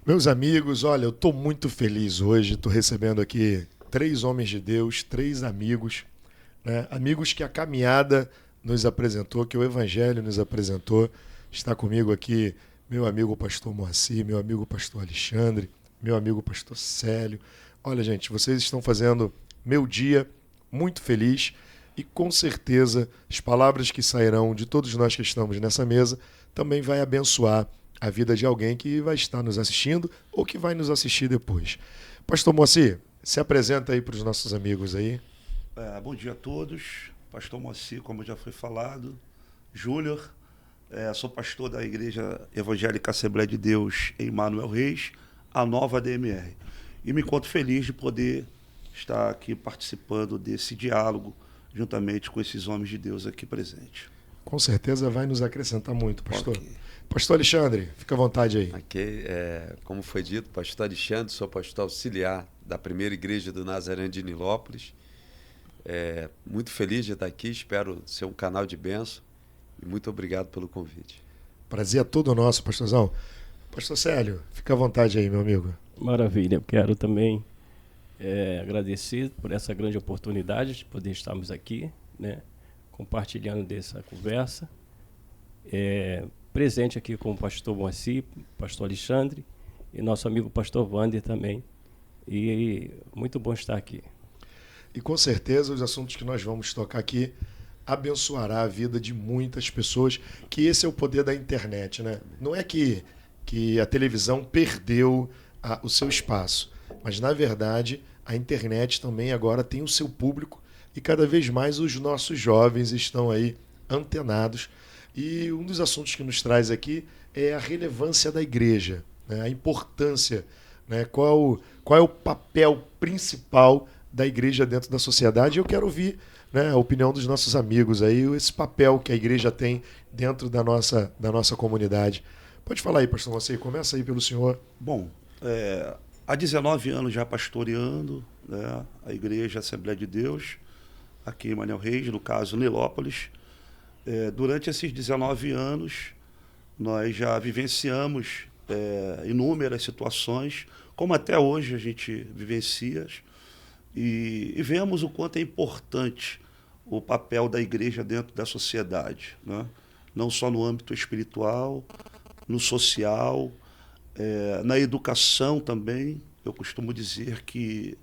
Meus amigos, olha, eu estou muito feliz hoje. Estou recebendo aqui três homens de Deus, três amigos, né? Amigos que a caminhada nos apresentou, que o Evangelho nos apresentou. Está comigo aqui meu amigo pastor Moacir, meu amigo pastor Alexandre, meu amigo pastor Célio. Olha, gente, vocês estão fazendo meu dia muito feliz e com certeza as palavras que sairão de todos nós que estamos nessa mesa também vai abençoar a vida de alguém que vai estar nos assistindo ou que vai nos assistir depois. Pastor Moacir, se apresenta aí para os nossos amigos aí. Bom dia a todos. Pastor Moacir, como já foi falado. Júnior, sou pastor da Igreja Evangélica Assembleia de Deus em Manuel Reis, a nova DMR. E me encontro feliz de poder estar aqui participando desse diálogo, juntamente com esses homens de Deus aqui presentes. Com certeza vai nos acrescentar muito, pastor. Ok. Pastor Alexandre, fica à vontade aí. Ok, como foi dito, pastor Alexandre, sou pastor auxiliar da primeira igreja do Nazareno de Nilópolis. Muito feliz de estar aqui, espero ser um canal de bênção e muito obrigado pelo convite. Prazer é todo nosso, pastorzão. Pastor Célio, fica à vontade aí, meu amigo. Maravilha, eu quero também agradecer por essa grande oportunidade de poder estarmos aqui, né, compartilhando dessa conversa. Presente aqui com o pastor Moacir, pastor Alexandre e nosso amigo pastor Wander também. E muito bom estar aqui. E com certeza os assuntos que nós vamos tocar aqui abençoará a vida de muitas pessoas, que esse é o poder da internet, né? Não é que a televisão perdeu o seu espaço, mas na verdade a internet também agora tem o seu público e cada vez mais os nossos jovens estão aí antenados. E um dos assuntos que nos traz aqui é a relevância da igreja, né? A importância, né? Qual é o papel principal da igreja dentro da sociedade. Eu quero ouvir, né, a opinião dos nossos amigos aí, esse papel que a igreja tem dentro da nossa comunidade. Pode falar aí, pastor Moacir, começa aí pelo senhor. Bom, há 19 anos já pastoreando, né, a Igreja Assembleia de Deus, aqui em Manuel Reis, no caso Nilópolis. Durante esses 19 anos, nós já vivenciamos inúmeras situações, como até hoje a gente vivencia, e vemos o quanto é importante o papel da igreja dentro da sociedade, né? Não só no âmbito espiritual, no social, na educação também. Eu costumo dizer que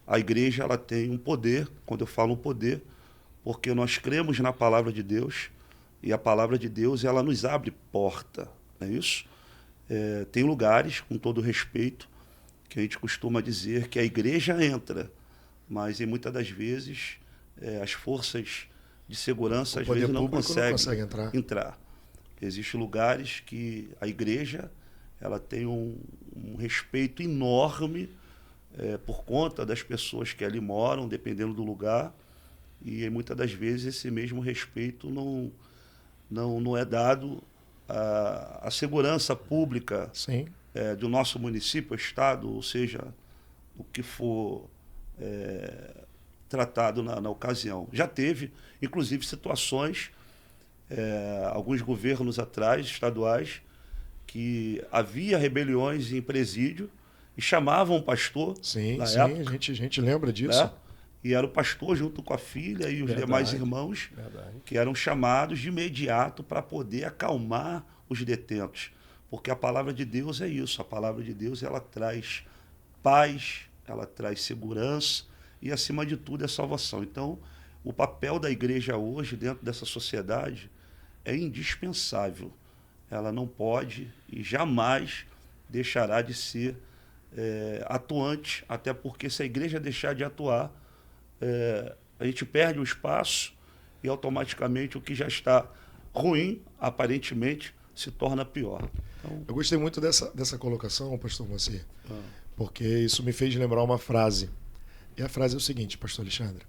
a igreja ela tem um poder, quando eu falo um poder, porque nós cremos na palavra de Deus e a palavra de Deus ela nos abre porta, não é isso? Tem lugares, com todo respeito, que a gente costuma dizer que a igreja entra, mas em muitas das vezes as forças de segurança às vezes não conseguem entrar. Existem lugares que a igreja ela tem um respeito enorme por conta das pessoas que ali moram, dependendo do lugar, e muitas das vezes esse mesmo respeito não é dado à segurança pública. Sim. Do nosso município, estado, ou seja, o que for tratado na ocasião. Já teve, inclusive, situações, alguns governos atrás, estaduais, que havia rebeliões em presídio e chamavam o pastor Sim, na sim, época, a gente lembra disso. né? E era o pastor junto com a filha e os demais irmãos que eram chamados de imediato para poder acalmar os detentos. Porque a palavra de Deus é isso, a palavra de Deus ela traz paz, ela traz segurança e, acima de tudo, é salvação. Então, o papel da igreja hoje, dentro dessa sociedade, é indispensável. Ela não pode e jamais deixará de ser atuante, até porque se a igreja deixar de atuar, a gente perde o espaço e automaticamente o que já está ruim, aparentemente, se torna pior. Então, eu gostei muito dessa colocação, pastor Moacir, porque isso me fez lembrar uma frase. E a frase é o seguinte, pastor Alexandre: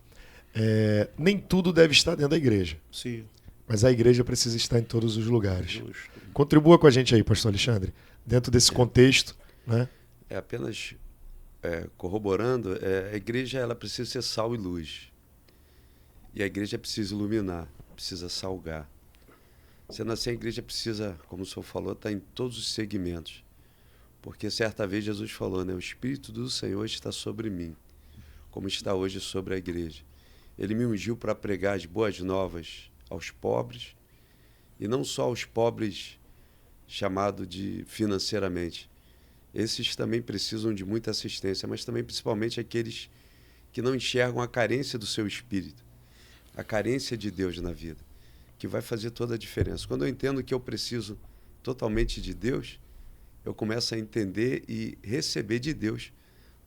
nem tudo deve estar dentro da igreja, sim, mas a igreja precisa estar em todos os lugares. justo. Contribua com a gente aí, pastor Alexandre, dentro desse contexto, né? Apenas corroborando, a igreja ela precisa ser sal e luz. E a igreja precisa iluminar, precisa salgar. Sendo assim, a igreja precisa, como o senhor falou, estar em todos os segmentos. Porque certa vez Jesus falou, né? O Espírito do Senhor está sobre mim, como está hoje sobre a igreja. Ele me ungiu para pregar as boas novas aos pobres, e não só aos pobres chamados de financeiramente. Esses também precisam de muita assistência, mas também principalmente aqueles que não enxergam a carência do seu espírito, a carência de Deus na vida, que vai fazer toda a diferença. Quando eu entendo que eu preciso totalmente de Deus, eu começo a entender e receber de Deus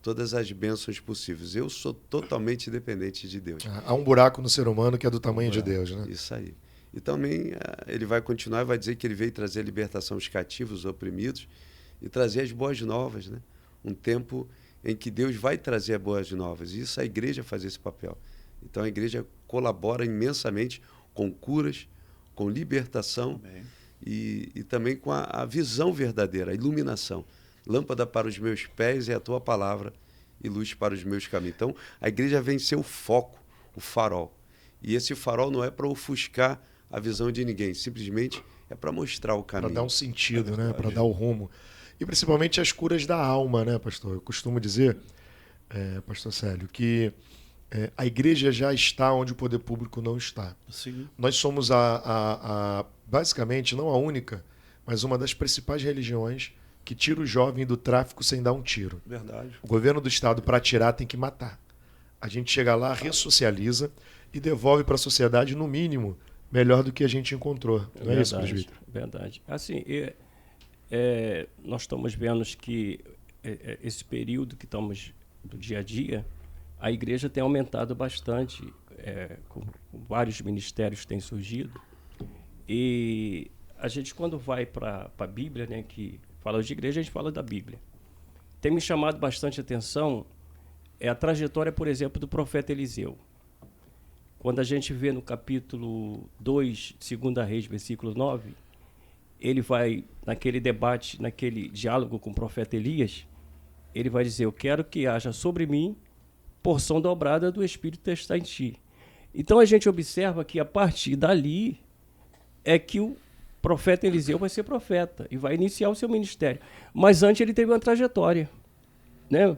todas as bênçãos possíveis. Eu sou totalmente dependente de Deus. Há um buraco no ser humano que é do tamanho de Deus, né? Isso aí. E também ele vai continuar, vai dizer que ele veio trazer a libertação aos cativos, aos oprimidos, e trazer as boas novas, né? Um tempo em que Deus vai trazer as boas novas. E isso a igreja faz esse papel. Então a igreja colabora imensamente com curas, com libertação e também com a visão verdadeira, a iluminação. Lâmpada para os meus pés é a tua palavra e luz para os meus caminhos. Então a igreja vem ser o foco, o farol. E esse farol não é para ofuscar a visão de ninguém, simplesmente é para mostrar o caminho. Para dar um sentido, né? Para dar o rumo. E principalmente as curas da alma, né, pastor? Eu costumo dizer, pastor Célio, que a igreja já está onde o poder público não está. Sim. Nós somos basicamente, não a única, mas uma das principais religiões que tira o jovem do tráfico sem dar um tiro. Verdade. O governo do estado, para atirar, tem que matar. A gente chega lá, ressocializa e devolve para a sociedade, no mínimo, melhor do que a gente encontrou. Não é isso, presbítero? Verdade. Assim, nós estamos vendo que esse período que estamos do dia a dia, a igreja tem aumentado bastante, com vários ministérios têm surgido. E a gente, quando vai para a Bíblia, né, que fala de igreja, a gente fala da Bíblia. Tem me chamado bastante atenção a trajetória, por exemplo, do profeta Eliseu. Quando a gente vê no capítulo 2, 2 Reis, versículo 9, ele vai, naquele debate, naquele diálogo com o profeta Elias, ele vai dizer, eu quero que haja sobre mim porção dobrada do Espírito que está em ti. Então a gente observa que a partir dali é que o profeta Eliseu vai ser profeta e vai iniciar o seu ministério. Mas antes ele teve uma trajetória, né?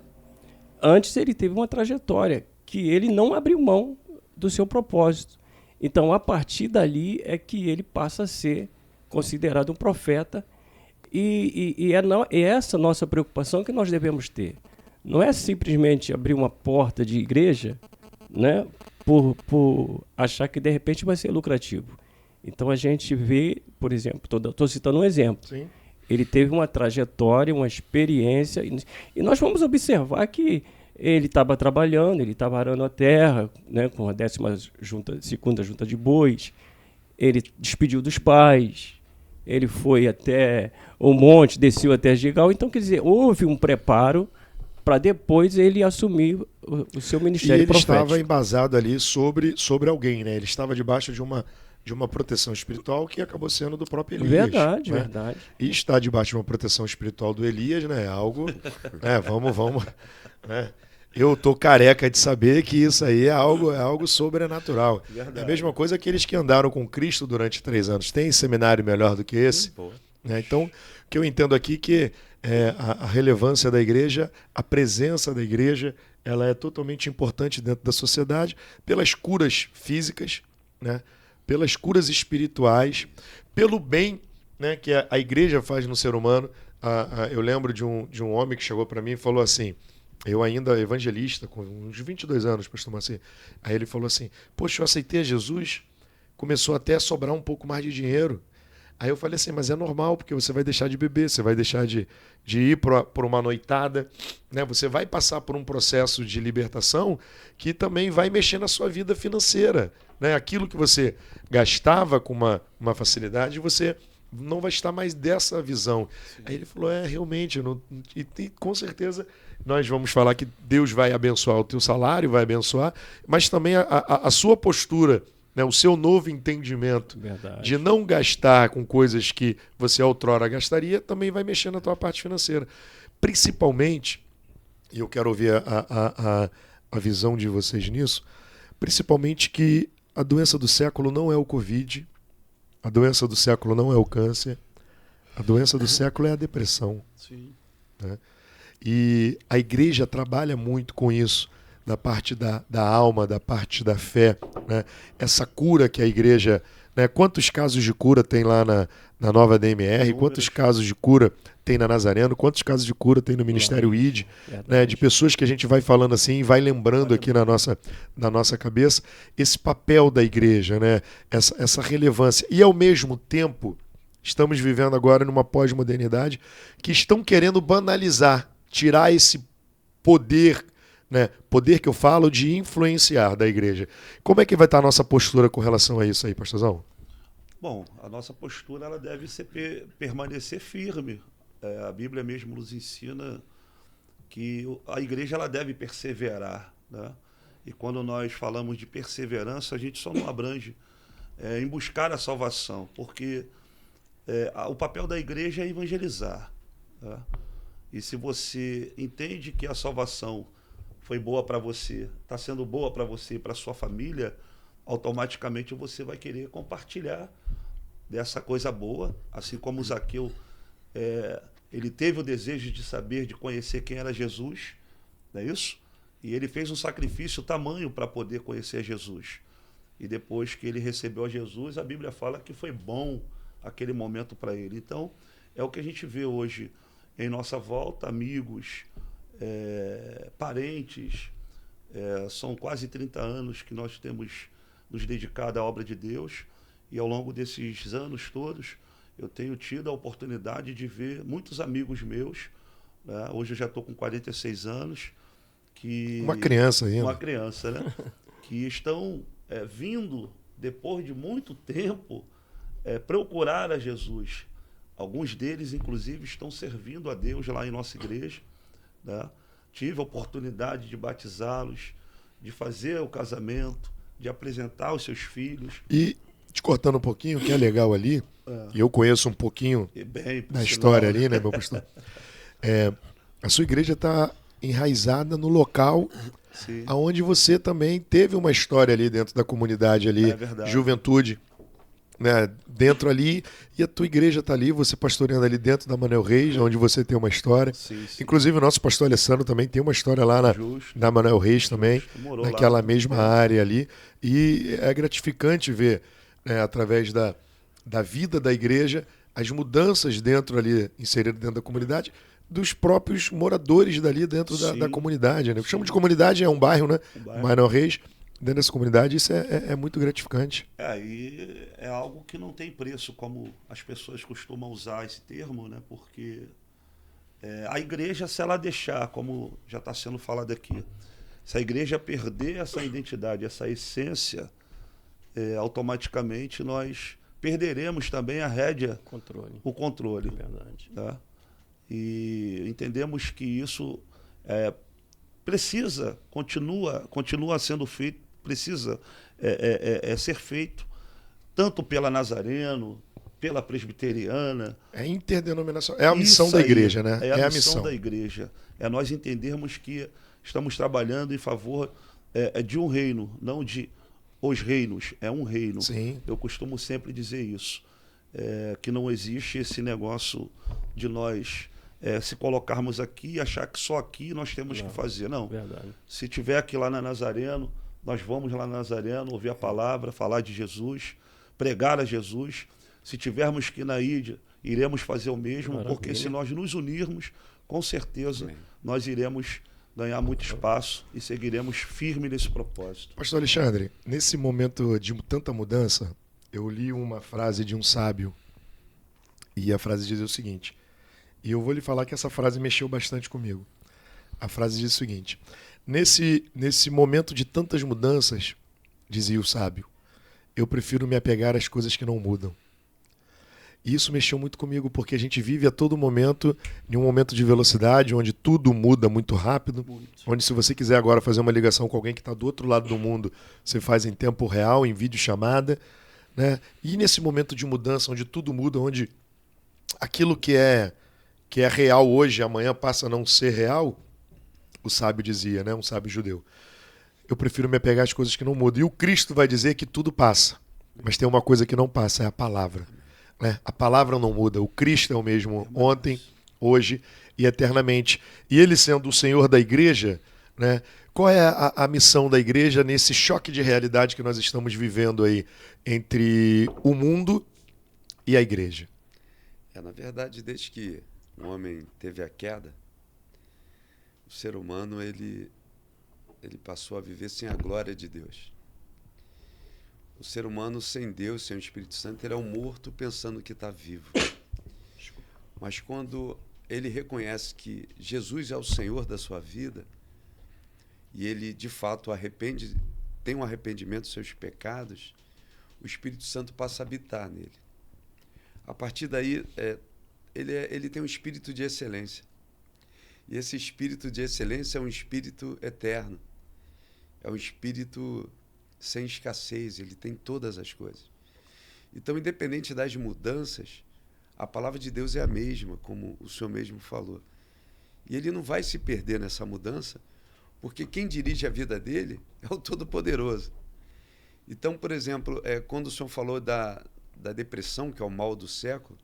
Antes ele teve uma trajetória que ele não abriu mão do seu propósito. Então, a partir dali é que ele passa a ser considerado um profeta e é essa nossa preocupação que nós devemos ter. Não é simplesmente abrir uma porta de igreja, né, por achar que de repente vai ser lucrativo. Então a gente vê, por exemplo, estou citando um exemplo. Sim. Ele teve uma trajetória, uma experiência, e nós vamos observar que ele estava trabalhando, ele estava arando a terra, né, com a 12ª junta de bois, ele despediu dos pais, ele foi até o monte, desceu até Gigal. Então, quer dizer, houve um preparo para depois ele assumir o seu ministério profético. E ele estava embasado ali sobre alguém, né? Ele estava debaixo de uma proteção espiritual que acabou sendo do próprio Elias. Verdade, né? verdade. E estar debaixo de uma proteção espiritual do Elias, né? É algo... né? Vamos... né? Eu tô careca de saber que isso aí é algo sobrenatural. Verdade. É a mesma coisa aqueles que andaram com Cristo durante 3 anos. Tem seminário melhor do que esse? Né? Então, o que eu entendo aqui que a relevância da igreja, a presença da igreja, ela é totalmente importante dentro da sociedade, pelas curas físicas, né? Pelas curas espirituais, pelo bem, né, que a igreja faz no ser humano. Eu lembro de um homem que chegou para mim e falou assim, eu ainda evangelista, com uns 22 anos, pastor Marci, aí ele falou assim, poxa, eu aceitei a Jesus, começou até a sobrar um pouco mais de dinheiro. Aí eu falei assim, mas é normal, porque você vai deixar de beber, você vai deixar de ir por uma noitada, né? Você vai passar por um processo de libertação que também vai mexer na sua vida financeira, né? Aquilo que você gastava com uma facilidade, você não vai estar mais dessa visão. Sim. Aí ele falou, realmente, e com certeza nós vamos falar que Deus vai abençoar o teu salário, vai abençoar, mas também a sua postura, né, o seu novo entendimento. Verdade. De não gastar com coisas que você outrora gastaria, também vai mexer na tua parte financeira. Principalmente, e eu quero ouvir a visão de vocês nisso, principalmente que a doença do século não é o Covid, a doença do século não é o câncer, a doença do século é a depressão. Sim. né? E a igreja trabalha muito com isso, da parte da alma, da parte da fé, né? Essa cura que a igreja... Né? Quantos casos de cura tem lá na Nova DMR? Quantos casos de cura tem na Nazareno? Quantos casos de cura tem no Ministério ID? Né? De pessoas que a gente vai falando assim e vai lembrando aqui na nossa cabeça esse papel da igreja, né? Essa relevância. E, ao mesmo tempo, estamos vivendo agora numa pós-modernidade que estão querendo banalizar, tirar esse poder, né? Poder que eu falo de influenciar da igreja. Como é que vai estar a nossa postura com relação a isso aí, pastorzão? Bom, a nossa postura ela deve permanecer firme. A Bíblia mesmo nos ensina que a igreja ela deve perseverar, né? E quando nós falamos de perseverança, a gente só não abrange em buscar a salvação, porque o papel da igreja é evangelizar, né? E se você entende que a salvação foi boa para você, está sendo boa para você e para sua família, automaticamente você vai querer compartilhar dessa coisa boa, assim como Zaqueu, ele teve o desejo de saber, de conhecer quem era Jesus, não é isso? E ele fez um sacrifício tamanho para poder conhecer Jesus. E depois que ele recebeu a Jesus, a Bíblia fala que foi bom aquele momento para ele. Então, é o que a gente vê hoje em nossa volta, amigos, parentes. São quase 30 anos que nós temos nos dedicado à obra de Deus, e ao longo desses anos todos eu tenho tido a oportunidade de ver muitos amigos meus, né? Hoje eu já estou com 46 anos. Uma criança ainda. Uma criança, né? Que estão vindo, depois de muito tempo, procurar a Jesus. Alguns deles, inclusive, estão servindo a Deus lá em nossa igreja, né? Tive a oportunidade de batizá-los, de fazer o casamento, de apresentar os seus filhos. E, te cortando um pouquinho, o que é legal ali, e eu conheço um pouquinho da história ali, né, meu pastor? A sua igreja está enraizada no local onde você também teve uma história ali dentro da comunidade ali, juventude, né, dentro ali, e a tua igreja está ali, você pastoreando ali dentro da Manuel Reis, onde você tem uma história. Sim. Inclusive o nosso pastor Alessandro também tem uma história lá na Manuel Reis também, naquela mesma área ali, e é gratificante ver, né, através da vida da igreja, as mudanças dentro ali, inseridas dentro da comunidade, dos próprios moradores dali dentro da comunidade, né? Eu chamo de comunidade, é um bairro, né? Manuel Reis. Dentro dessa comunidade, isso é muito gratificante. E é algo que não tem preço, como as pessoas costumam usar esse termo, né? Porque a igreja, se ela deixar, como já está sendo falado aqui, se a igreja perder essa identidade, essa essência, automaticamente nós perderemos também a rédea, o controle. É verdade. Tá? E entendemos que isso precisa, continua sendo feito, precisa ser feito tanto pela Nazareno, pela presbiteriana. É interdenominacional. É a missão da igreja, né? É a missão da igreja. É nós entendermos que estamos trabalhando em favor de um reino, não de os reinos. É um reino. Sim. Eu costumo sempre dizer isso. Que não existe esse negócio de nós se colocarmos aqui e achar que só aqui nós temos que fazer. Não. Verdade. Se tiver aqui lá na Nazareno, nós vamos lá na Nazareno ouvir a palavra, falar de Jesus, pregar a Jesus. Se tivermos que ir na Ídia, iremos fazer o mesmo. Maravilha. Porque se nós nos unirmos, com certeza nós iremos ganhar muito espaço e seguiremos firme nesse propósito. Pastor Alexandre, nesse momento de tanta mudança, eu li uma frase de um sábio, e a frase diz o seguinte, e eu vou lhe falar que essa frase mexeu bastante comigo. A frase diz o seguinte: nesse momento de tantas mudanças, dizia o sábio, eu prefiro me apegar às coisas que não mudam. E isso mexeu muito comigo, porque a gente vive a todo momento em um momento de velocidade, onde tudo muda muito rápido, onde se você quiser agora fazer uma ligação com alguém que está do outro lado do mundo, você faz em tempo real, em videochamada, né? E nesse momento de mudança, onde tudo muda, onde aquilo que é real hoje, amanhã passa a não ser real, o sábio dizia, né? Um sábio judeu, eu prefiro me apegar às coisas que não mudam. E o Cristo vai dizer que tudo passa, mas tem uma coisa que não passa, é a palavra. Né? A palavra não muda, o Cristo é o mesmo ontem, hoje, e eternamente. E ele sendo o Senhor da igreja, né? Qual é a missão da igreja nesse choque de realidade que nós estamos vivendo aí entre o mundo e a igreja? Na verdade, desde que o homem teve a queda, o ser humano ele passou a viver sem a glória de Deus. O ser humano sem Deus, sem o Espírito Santo, ele é um morto pensando que está vivo. Mas quando ele reconhece que Jesus é o Senhor da sua vida, e ele de fato tem um arrependimento dos seus pecados, o Espírito Santo passa a habitar nele. A partir daí, ele tem um espírito de excelência. E esse espírito de excelência é um espírito eterno. É um espírito sem escassez, ele tem todas as coisas. Então, independente das mudanças, a palavra de Deus é a mesma, como o senhor mesmo falou. E ele não vai se perder nessa mudança, porque quem dirige a vida dele é o Todo-Poderoso. Então, por exemplo, quando o senhor falou da depressão, que é o mal do século,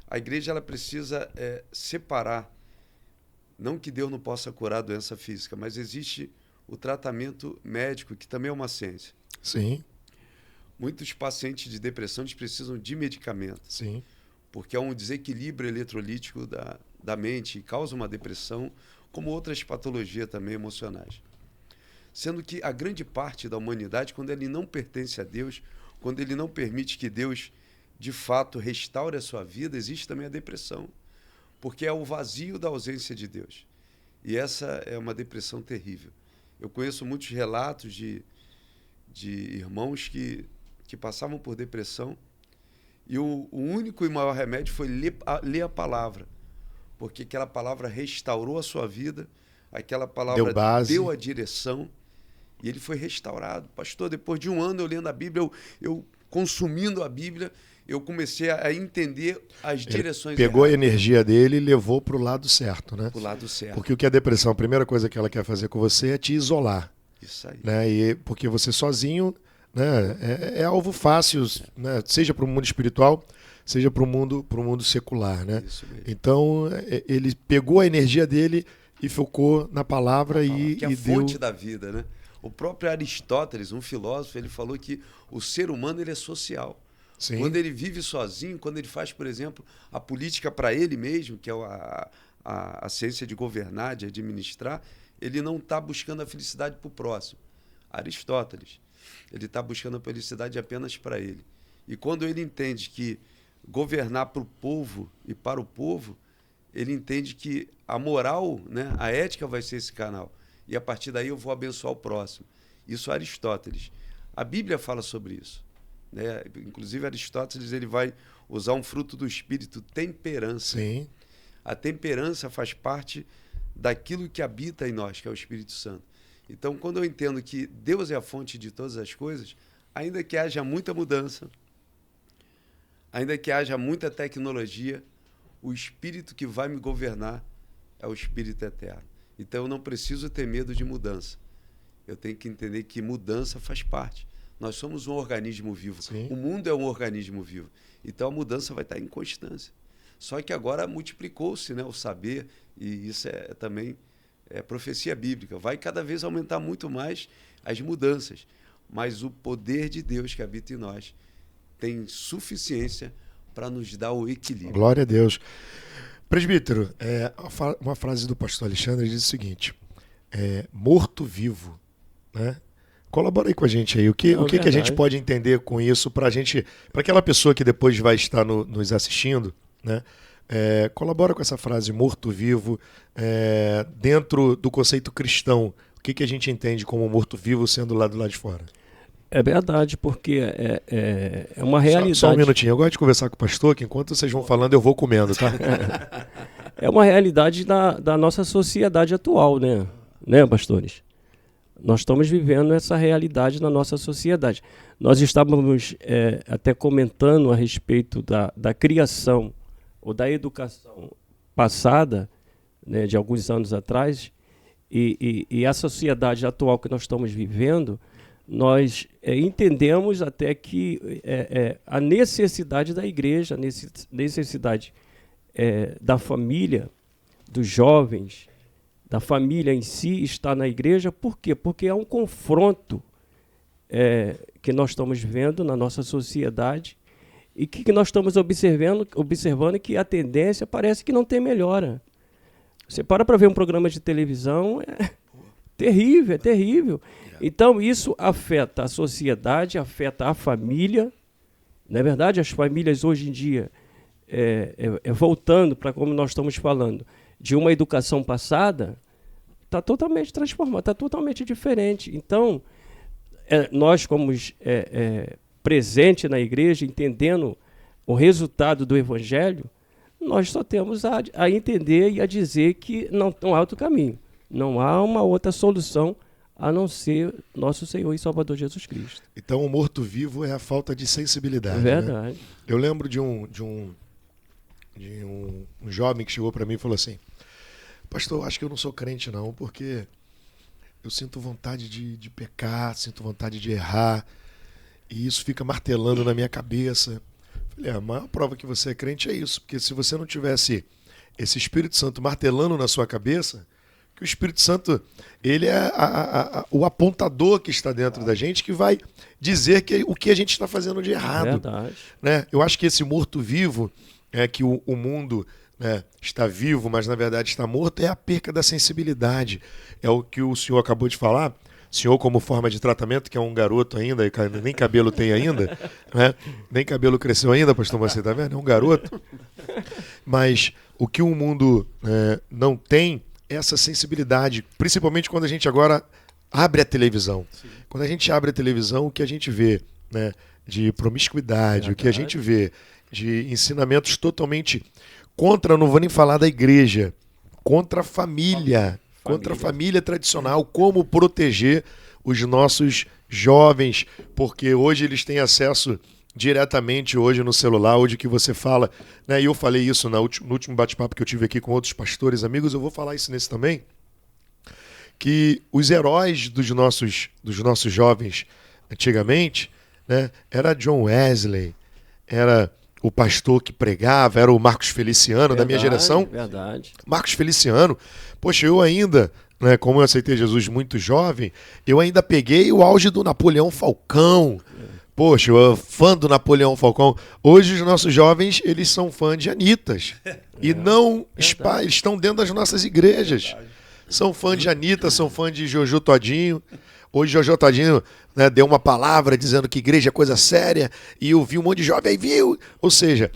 a igreja ela precisa separar. Não que Deus não possa curar a doença física, mas existe o tratamento médico, que também é uma ciência. Sim. Muitos pacientes de depressão eles precisam de medicamento. Sim. Porque há um desequilíbrio eletrolítico da mente e causa uma depressão, como outras patologias também emocionais. Sendo que a grande parte da humanidade, quando ele não pertence a Deus, quando ele não permite que Deus, de fato, restaure a sua vida, existe também a depressão, porque é o vazio da ausência de Deus. E essa é uma depressão terrível. Eu conheço muitos relatos de irmãos que passavam por depressão e o único e maior remédio foi ler a palavra, porque aquela palavra restaurou a sua vida, aquela palavra deu a direção e ele foi restaurado. Pastor, depois de um ano eu lendo a Bíblia, eu consumindo a Bíblia, eu comecei a entender as direções erradas. Pegou a energia dele e levou para o lado certo, né? Para o lado certo. Porque o que a depressão, a primeira coisa que ela quer fazer com você é te isolar. Isso aí. Né? E porque você sozinho, né, é alvo fácil, né? Seja para o mundo espiritual, seja para o mundo secular. Né? Isso mesmo. Então, ele pegou a energia dele e focou na palavra que é a fonte deu... da vida, né? O próprio Aristóteles, um filósofo, ele falou que o ser humano ele é social. Sim. Quando ele vive sozinho, quando ele faz, por exemplo, a política para ele mesmo, que é a ciência de governar, de administrar, ele não está buscando a felicidade para o próximo. Aristóteles, ele está buscando a felicidade apenas para ele. E quando ele entende que governar para o povo e para o povo, ele entende que a moral, né, a ética vai ser esse canal. E a partir daí eu vou abençoar o próximo. Isso é Aristóteles. A Bíblia fala sobre isso. Né? Inclusive, Aristóteles ele vai usar um fruto do espírito, temperança. Sim. A temperança faz parte daquilo que habita em nós, que é o Espírito Santo. Então, quando eu entendo que Deus é a fonte de todas as coisas, ainda que haja muita mudança, ainda que haja muita tecnologia, o Espírito que vai me governar é o Espírito eterno. Então, eu não preciso ter medo de mudança. Eu tenho que entender que mudança faz parte. Nós somos um organismo vivo. Sim. O mundo é um organismo vivo. Então, a mudança vai estar em constância. Só que agora multiplicou-se, né, o saber, e isso também é profecia bíblica. Vai cada vez aumentar muito mais as mudanças. Mas o poder de Deus que habita em nós tem suficiência para nos dar o equilíbrio. Glória a Deus. Presbítero, uma frase do pastor Alexandre diz o seguinte: morto-vivo, né? Colabora aí com a gente aí. O que a gente pode entender com isso para aquela pessoa que depois vai estar nos assistindo, né? Colabora com essa frase morto-vivo dentro do conceito cristão. O que a gente entende como morto-vivo sendo lá do lado de fora? É verdade, porque é uma realidade. Só um minutinho, eu gosto de conversar com o pastor, que enquanto vocês vão falando eu vou comendo, tá? É uma realidade da nossa sociedade atual, né, pastores? Nós estamos vivendo essa realidade na nossa sociedade. Nós estávamos até comentando a respeito da criação ou da educação passada, né, de alguns anos atrás, e a sociedade atual que nós estamos vivendo, nós entendemos até que a necessidade da igreja, a necessidade da família, dos jovens, da família em si, está na igreja. Por quê? Porque há um confronto que nós estamos vendo na nossa sociedade e que nós estamos observando que a tendência parece que não tem melhora. Você para ver um programa de televisão, é terrível, é terrível. Então, isso afeta a sociedade, afeta a família. Não é verdade? As famílias hoje em dia, voltando para como nós estamos falando, de uma educação passada, está totalmente transformada, está totalmente diferente. Então, nós, como presente na igreja, entendendo o resultado do Evangelho, nós só temos a entender e a dizer que não há outro caminho. Não há uma outra solução a não ser nosso Senhor e Salvador Jesus Cristo. Então o morto-vivo é a falta de sensibilidade. Verdade. Né? Eu lembro de um jovem que chegou para mim e falou assim: pastor, acho que eu não sou crente não, porque eu sinto vontade de pecar, sinto vontade de errar, e isso fica martelando na minha cabeça. Falei, a maior prova que você é crente é isso, porque se você não tivesse esse Espírito Santo martelando na sua cabeça, que o Espírito Santo, ele é o apontador que está dentro da gente, que vai dizer o que a gente está fazendo de errado. Verdade. Né? Eu acho que esse morto-vivo, que o mundo, né, está vivo, mas na verdade está morto, é a perca da sensibilidade. É o que o senhor acabou de falar. O senhor, como forma de tratamento, que é um garoto ainda, nem cabelo tem ainda, né? Nem cabelo cresceu ainda, pastor Moacir, tá vendo? É um garoto. Mas o que o mundo não tem é essa sensibilidade, principalmente quando a gente agora abre a televisão. Sim. Quando a gente abre a televisão, o que a gente vê, né, de promiscuidade, o que a gente vê de ensinamentos totalmente contra, não vou nem falar da igreja, contra a família. Contra a família tradicional, como proteger os nossos jovens, porque hoje eles têm acesso diretamente hoje no celular, hoje que você fala, né? E eu falei isso no último bate-papo que eu tive aqui com outros pastores amigos, eu vou falar isso nesse também, que os heróis dos nossos jovens antigamente, né, era John Wesley, era o pastor que pregava, era o Marcos Feliciano, verdade, da minha geração. Verdade. Marcos Feliciano. Poxa, eu ainda, né, como eu aceitei Jesus muito jovem, eu ainda peguei o auge do Napoleão Falcão. Poxa, eu fã do Napoleão Falcão. Hoje os nossos jovens, eles são fãs de Anitas. E não eles estão dentro das nossas igrejas. Verdade. São fãs de Anitta, são fãs de Jojo Todinho. Hoje Jojo Todinho, né, deu uma palavra dizendo que igreja é coisa séria, e eu vi um monte de jovem, aí viu. Ou seja,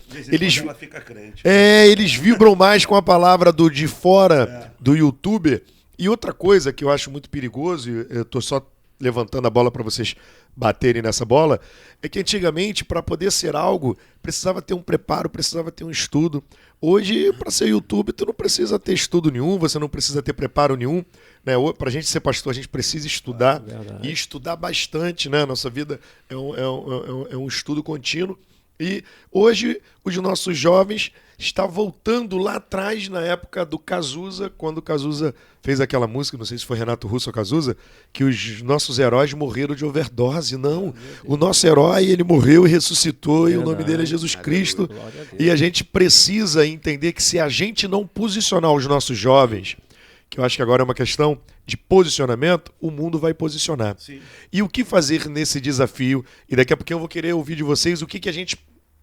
ela fica crente, eles vibram mais com a palavra do de fora do YouTube. E outra coisa que eu acho muito perigoso, eu estou só levantando a bola para vocês baterem nessa bola, é que antigamente, para poder ser algo, precisava ter um preparo, precisava ter um estudo. Hoje, para ser YouTube, tu não precisa ter estudo nenhum, você não precisa ter preparo nenhum. Né? Para a gente ser pastor, a gente precisa estudar, e estudar bastante. Né? Nossa vida é um estudo contínuo. E hoje, os nossos jovens estão voltando lá atrás, na época do Cazuza, quando o Cazuza fez aquela música, não sei se foi Renato Russo ou Cazuza, que os nossos heróis morreram de overdose. Não, o nosso herói, ele morreu e ressuscitou, e o nome dele é Jesus Cristo. E a gente precisa entender que se a gente não posicionar os nossos jovens, que eu acho que agora é uma questão de posicionamento, o mundo vai posicionar. Sim. E o que fazer nesse desafio? E daqui a pouquinho eu vou querer ouvir de vocês o que a gente,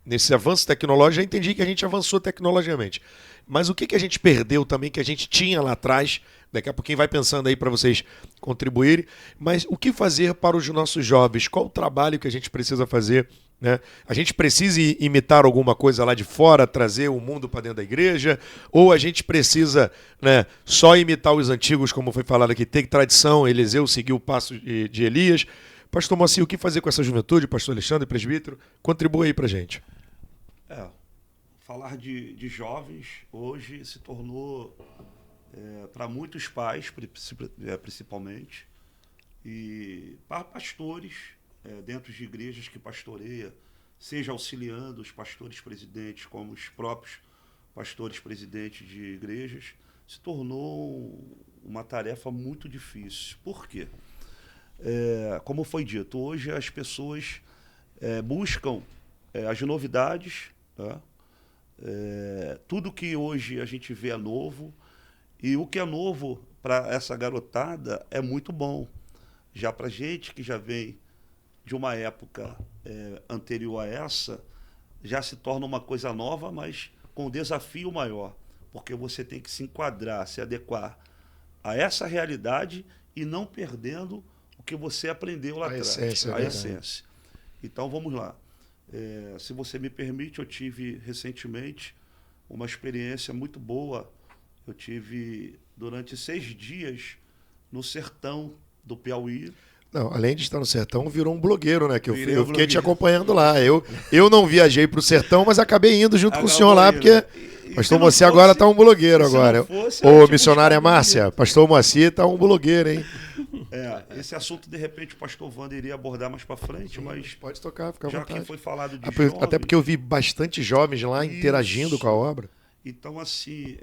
nesse avanço tecnológico, já entendi que a gente avançou tecnologicamente. Mas o que a gente perdeu também, que a gente tinha lá atrás? Daqui a pouquinho vai pensando aí para vocês contribuírem. Mas o que fazer para os nossos jovens? Qual o trabalho que a gente precisa fazer? Né? A gente precisa imitar alguma coisa lá de fora, trazer o mundo para dentro da igreja? Ou a gente precisa, né, só imitar os antigos, como foi falado aqui, ter tradição, Eliseu seguiu o passo de Elias? Pastor Moacir, o que fazer com essa juventude? Pastor Alexandre, presbítero, contribua aí para a gente. Falar de jovens hoje se tornou, para muitos pais, principalmente, e para pastores, dentro de igrejas que pastoreia, seja auxiliando os pastores presidentes, como os próprios pastores presidentes de igrejas, se tornou uma tarefa muito difícil. Por quê? Como foi dito, hoje as pessoas buscam as novidades, tá? Tudo que hoje a gente vê é novo, E o que é novo para essa garotada é muito bom. Já para gente que já vem de uma época anterior a essa, já se torna uma coisa nova, mas com um desafio maior, porque você tem que se enquadrar, se adequar a essa realidade e não perdendo o que você aprendeu lá atrás, essência, a né? essência. Então vamos lá. Se você me permite, eu tive recentemente uma experiência muito boa. Eu tive durante 6 dias no sertão do Piauí. Não, além de estar no sertão, virou um blogueiro, né? Que eu Virei eu um fiquei te blogueiro. acompanhando lá. Eu não viajei para o sertão, mas acabei indo junto com o senhor lá, Acabou porque indo. pastor se não Moacir agora fosse- está um blogueiro se não agora. fosse, eu ia Ô, te missionária buscar Márcia, bonito. pastor Moacir está um blogueiro, hein? Esse assunto, de repente, o pastor Wander iria abordar mais para frente, mas Pode tocar, fica à já vontade. que foi falado de Até jovens, porque eu vi bastante jovens lá interagindo Isso. com a obra. Então, assim,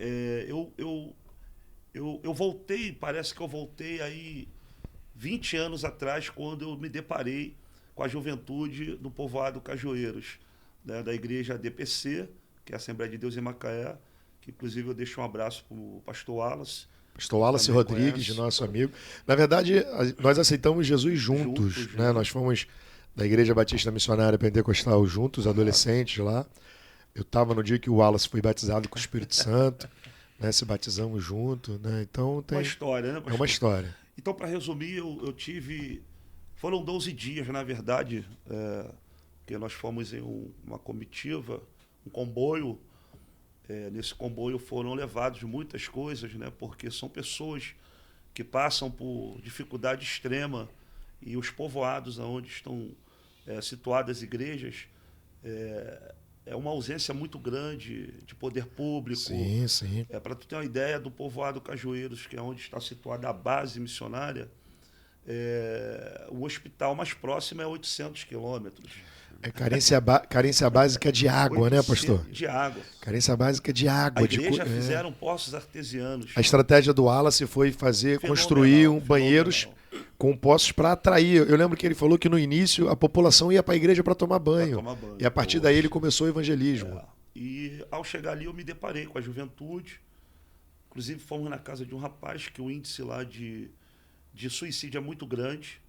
eu voltei, parece que eu voltei aí 20 anos atrás, quando eu me deparei com a juventude do povoado Cajueiros, né, da igreja DPC, que é a Assembleia de Deus em Macaé, que inclusive eu deixo um abraço para o pastor Wallace. Pastor Wallace Também Rodrigues, conhece. nosso amigo. Na verdade, nós aceitamos Jesus juntos, Juntos, né? Nós fomos da Igreja Batista Missionária Pentecostal juntos, adolescentes lá. Eu estava no dia que o Wallace foi batizado com o Espírito Santo, né? Se batizamos junto, né? Então tem... Uma história, né, É pastor? uma história. Então, para resumir, eu tive... Foram 12 dias, na verdade, que nós fomos em uma comitiva, um comboio. Nesse comboio foram levados muitas coisas, né? Porque são pessoas que passam por dificuldade extrema e os povoados onde estão situadas as igrejas é uma ausência muito grande de poder público. Sim, sim. Para tu ter uma ideia do povoado Cajueiros, que é onde está situada a base missionária, o hospital mais próximo é 800 quilômetros. É carência básica de água, né, pastor? De água. Carência básica de água. A igreja de... fizeram poços artesianos. A estratégia do Wallace foi construir banheiros com poços para atrair. Eu lembro que ele falou que no início a população ia para a igreja para tomar banho. E a partir daí ele começou o evangelismo. E ao chegar ali eu me deparei com a juventude. Inclusive fomos na casa de um rapaz que o índice lá de suicídio é muito grande.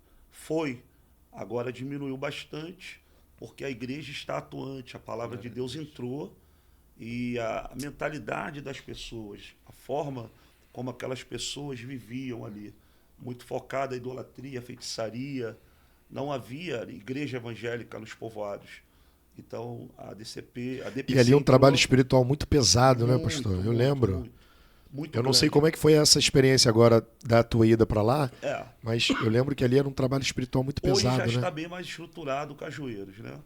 Agora diminuiu bastante, porque a igreja está atuante, a palavra de Deus entrou e a mentalidade das pessoas, a forma como aquelas pessoas viviam ali, muito focada a idolatria, a feitiçaria, não havia igreja evangélica nos povoados. Então a DPC E ali um entrou, trabalho espiritual muito pesado, né, pastor? Eu lembro. Muito Eu não sei grande. como é que foi essa experiência agora da tua ida para lá, É. mas eu lembro que ali era um trabalio espiritual muito Hoje pesado, já está né? bem mais estruturado o Cajueiros, né?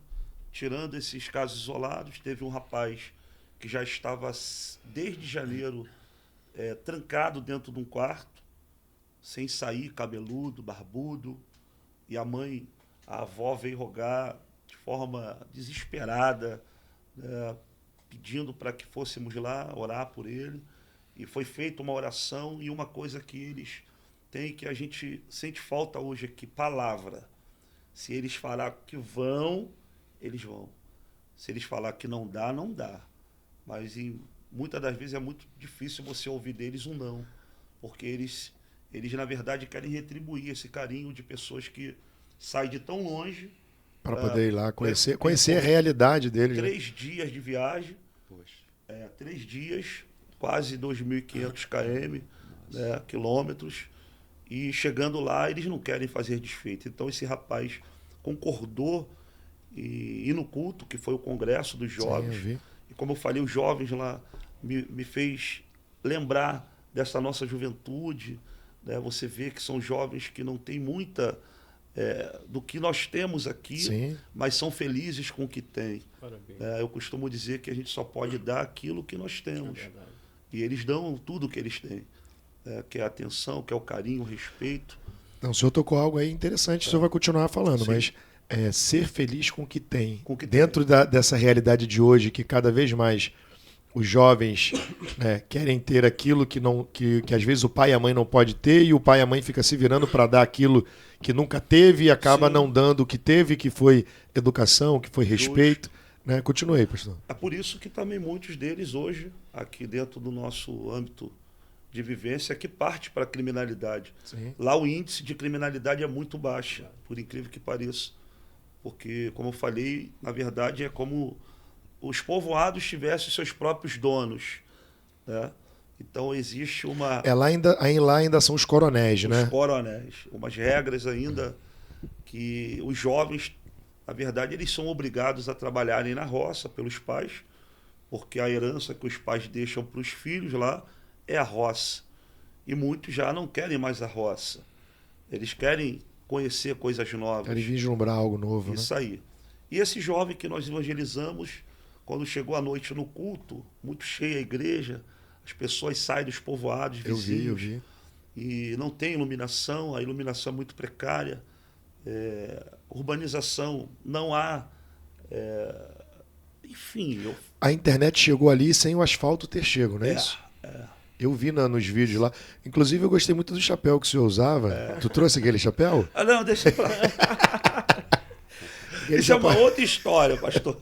Tirando esses casos isolados, teve um rapaz que já estava desde janeiro trancado dentro de um quarto, sem sair, cabeludo, barbudo, e a avó veio rogar de forma desesperada, né, pedindo para que fôssemos lá orar por ele, e foi feita uma oração. E uma coisa que eles têm, que a gente sente falta hoje aqui, palavra. Se eles falar que vão, eles vão. Se eles falar que não dá, não dá. Mas muitas das vezes é muito difícil você ouvir deles um não, porque eles na verdade querem retribuir esse carinho de pessoas que saem de tão longe Para poder ir lá conhecer a realidade deles. 3 dias de viagem, 3 dias, quase 2.500 km, né, quilômetros, e chegando lá eles não querem fazer desfeito. Então esse rapaz concordou e ir no culto, que foi o congresso dos jovens. Sim, eu vi. E como eu falei, os jovens lá me fez lembrar dessa nossa juventude, né? Você vê que são jovens que não têm muita do que nós temos aqui, Sim. mas são felizes com o que têm. Parabéns. Eu costumo dizer que a gente só pode dar aquilo que nós temos. É verdade. E eles dão tudo o que eles têm, que é a atenção, que é o carinho, o respeito. Não, o senhor tocou algo aí interessante, o senhor vai continuar falando, Sim. mas ser feliz com o que tem. Com o que Dentro dessa realidade de hoje, que cada vez mais os jovens, né, querem ter aquilo que às vezes o pai e a mãe não pode ter, e o pai e a mãe fica se virando para dar aquilo que nunca teve e acaba Sim. não dando o que teve, que foi educação, que foi respeito. Né? Continue aí, pastor. É por isso que também muitos deles hoje, aqui dentro do nosso âmbito de vivência que parte para a criminalidade. Sim. Lá o índice de criminalidade é muito baixo, por incrível que pareça. Porque, como eu falei, na verdade é como os povoados tivessem seus próprios donos, né? Então existe uma... Lá ainda são os coronéis, né? Os coronéis, umas regras ainda que os jovens, na verdade, eles são obrigados a trabalharem na roça pelos pais, porque a herança que os pais deixam para os filhos lá é a roça. E muitos já não querem mais a roça. Eles querem conhecer coisas novas. Querem vislumbrar algo novo, Isso aí. E esse jovem que nós evangelizamos, quando chegou à noite no culto, muito cheia a igreja, as pessoas saem dos povoados vizinhos. Eu vi. E não tem iluminação, a iluminação é muito precária. Urbanização, não há... enfim... A internet chegou ali sem o asfalto ter chego, não é isso? Eu vi nos vídeos lá. Inclusive, eu gostei muito do chapéu que o senhor usava. Tu trouxe aquele chapéu? Ah, não, deixa pra... Isso é uma outra história, pastor.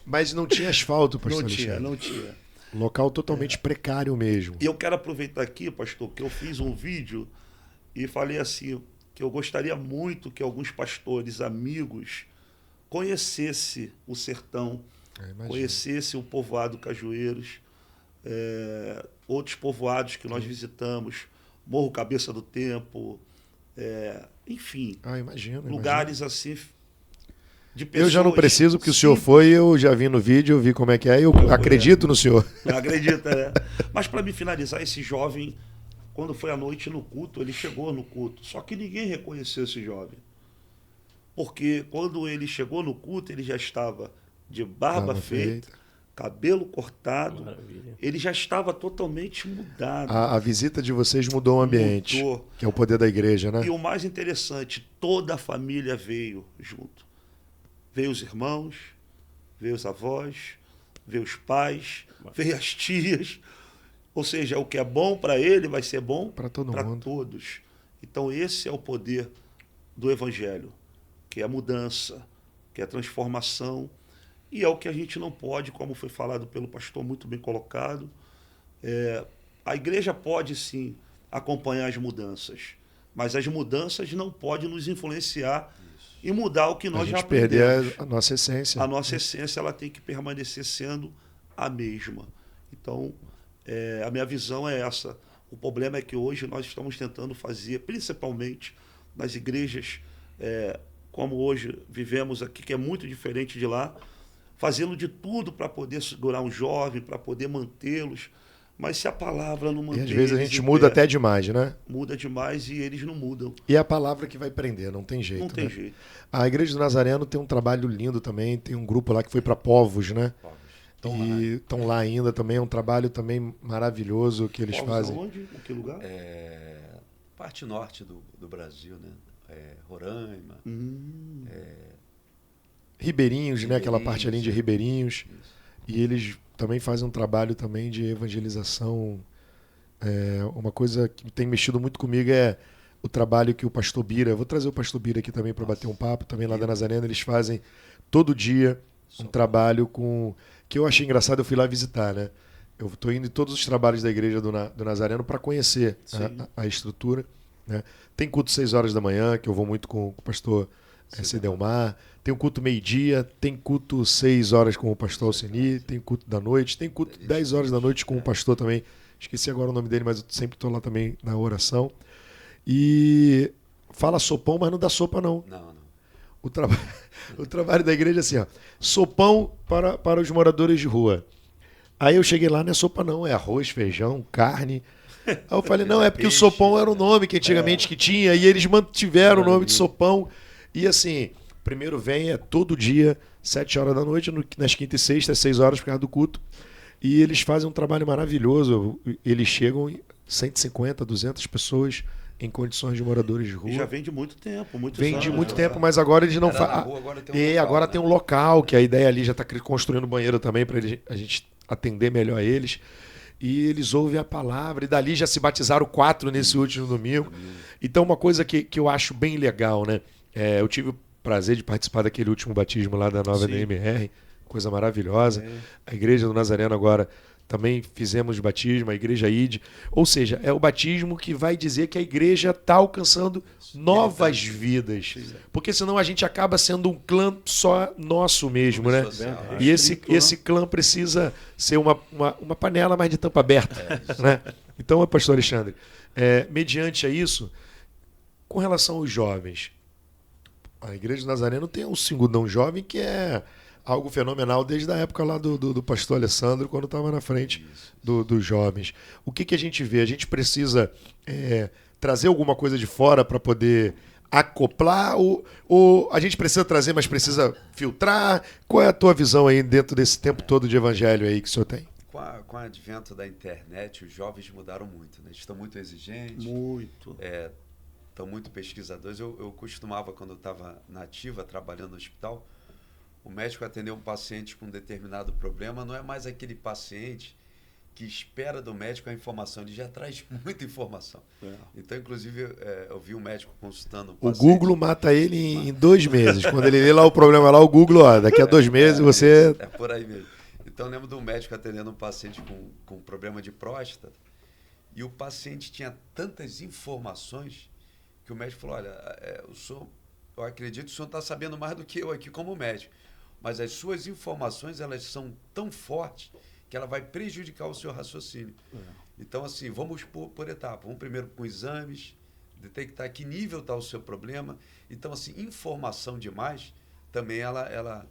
Mas não tinha asfalto, pastor Não tinha. Local totalmente precário mesmo. E eu quero aproveitar aqui, pastor, que eu fiz um vídeo e falei assim, que eu gostaria muito que alguns pastores amigos conhecessem o sertão, conhecessem o povoado Cajueiros, outros povoados que nós visitamos, Morro Cabeça do Tempo, enfim, lugares assim de pessoas. Eu já não preciso, porque o senhor foi, eu já vi no vídeo, eu vi como é que é, eu acredito no senhor. Acredita, né? Mas para me finalizar, esse jovem, quando foi à noite no culto, ele chegou no culto, só que ninguém reconheceu esse jovem. Porque quando ele chegou no culto, ele já estava de barba feita, cabelo cortado, maravilha. Ele já estava totalmente mudado. A visita de vocês mudou o ambiente, mudou. Que é o poder da igreja, né? E o mais interessante, toda a família veio junto. Veio os irmãos, veio os avós, veio os pais, veio as tias. Ou seja, o que é bom para ele vai ser bom para todos. Então esse é o poder do Evangelho, que é a mudança, que é a transformação. E é o que a gente não pode, como foi falado pelo pastor, muito bem colocado. A igreja pode sim acompanhar as mudanças, mas as mudanças não podem nos influenciar e mudar o que nós já aprendemos. Perder a nossa essência. A nossa essência ela tem que permanecer sendo a mesma. Então, a minha visão é essa. O problema é que hoje nós estamos tentando fazer, principalmente nas igrejas, como hoje vivemos aqui, que é muito diferente de lá, fazendo de tudo para poder segurar um jovem, para poder mantê-los. Mas se a palavra não mantém... E às vezes a gente muda até demais, né? Muda demais e eles não mudam. E é a palavra que vai prender, não tem jeito. Não tem jeito. A Igreja do Nazareno tem um trabalho lindo também, tem um grupo lá que foi para Povos, né? Estão lá ainda também, é um trabalho também maravilhoso que eles fazem. Onde? Em que lugar? Parte norte do Brasil, né? Roraima. Ribeirinhos, né? Aquela parte ali de Ribeirinhos. Isso. E eles também fazem um trabalho também de evangelização. Uma coisa que tem mexido muito comigo é o trabalho que o pastor Bira... Eu vou trazer o pastor Bira aqui também para bater um papo. Também lá da Nazareno, eles fazem todo dia um trabalho com... Que eu achei engraçado, eu fui lá visitar, né? Eu estou indo em todos os trabalhos da igreja do Nazareno para conhecer a estrutura. Né? Tem culto 6 horas da manhã, que eu vou muito com o pastor Cedelmar. Tem um culto meio-dia, tem culto 6 horas com o pastor Alceni, tem culto da noite, tem culto 10 horas da noite com o pastor também. Esqueci agora o nome dele, mas eu sempre estou lá também na oração. E fala sopão, mas não dá sopa, não. Não. O trabalho da igreja é assim, ó, sopão para os moradores de rua. Aí eu cheguei lá, não é sopa não, é arroz, feijão, carne. Aí eu falei, não, é porque o sopão era o nome que antigamente que tinha, e eles mantiveram o nome de sopão. E assim, primeiro vem, todo dia, 7 horas da noite, nas quinta e sexta, 6 horas por causa do culto. E eles fazem um trabalho maravilhoso. Eles chegam em 150, 200 pessoas em condições de moradores de rua. E já vem de muito tempo, Vem de muito tempo, mas agora eles não fazem. Agora tem um local, que a ideia ali já está construindo banheiro também para a gente atender melhor a eles. E eles ouvem a palavra, e dali já se batizaram 4 nesse último domingo. Então, uma coisa que eu acho bem legal, né? Eu tive o prazer de participar daquele último batismo lá da nova DMR, coisa maravilhosa. A Igreja do Nazareno agora também fizemos batismo, a igreja ID. Ou seja, é o batismo que vai dizer que a igreja está alcançando novas vidas. Porque senão a gente acaba sendo um clã só nosso mesmo, né? E esse clã precisa ser uma panela mais de tampa aberta. Né? Então, pastor Alexandre, mediante a isso, com relação aos jovens, a Igreja do Nazareno tem um segundão jovem que é algo fenomenal desde a época lá do pastor Alessandro, quando estava na frente dos jovens. O que a gente vê? A gente precisa trazer alguma coisa de fora para poder acoplar ou a gente precisa trazer, mas precisa filtrar? Qual é a tua visão aí dentro desse tempo todo de evangelho aí que o senhor tem? Com o advento da internet, os jovens mudaram muito, né? Estão muito exigentes. Muito. Estão muito pesquisadores. Eu costumava, quando eu estava na ativa, trabalhando no hospital, o médico atender um paciente com um determinado problema não é mais aquele paciente que espera do médico a informação, ele já traz muita informação. Então, inclusive, eu vi um médico consultando um paciente. O Google mata ele em 2 meses. Quando ele lê lá o problema lá, o Google, daqui a 2 meses você... É por aí mesmo. Então, eu lembro de um médico atendendo um paciente com problema de próstata e o paciente tinha tantas informações que o médico falou, olha, eu acredito que o senhor está sabendo mais do que eu aqui como médico, mas as suas informações, elas são tão fortes que ela vai prejudicar o seu raciocínio. Então, assim, vamos por etapa. Vamos primeiro com exames, detectar que nível está o seu problema. Então, assim, informação demais também ela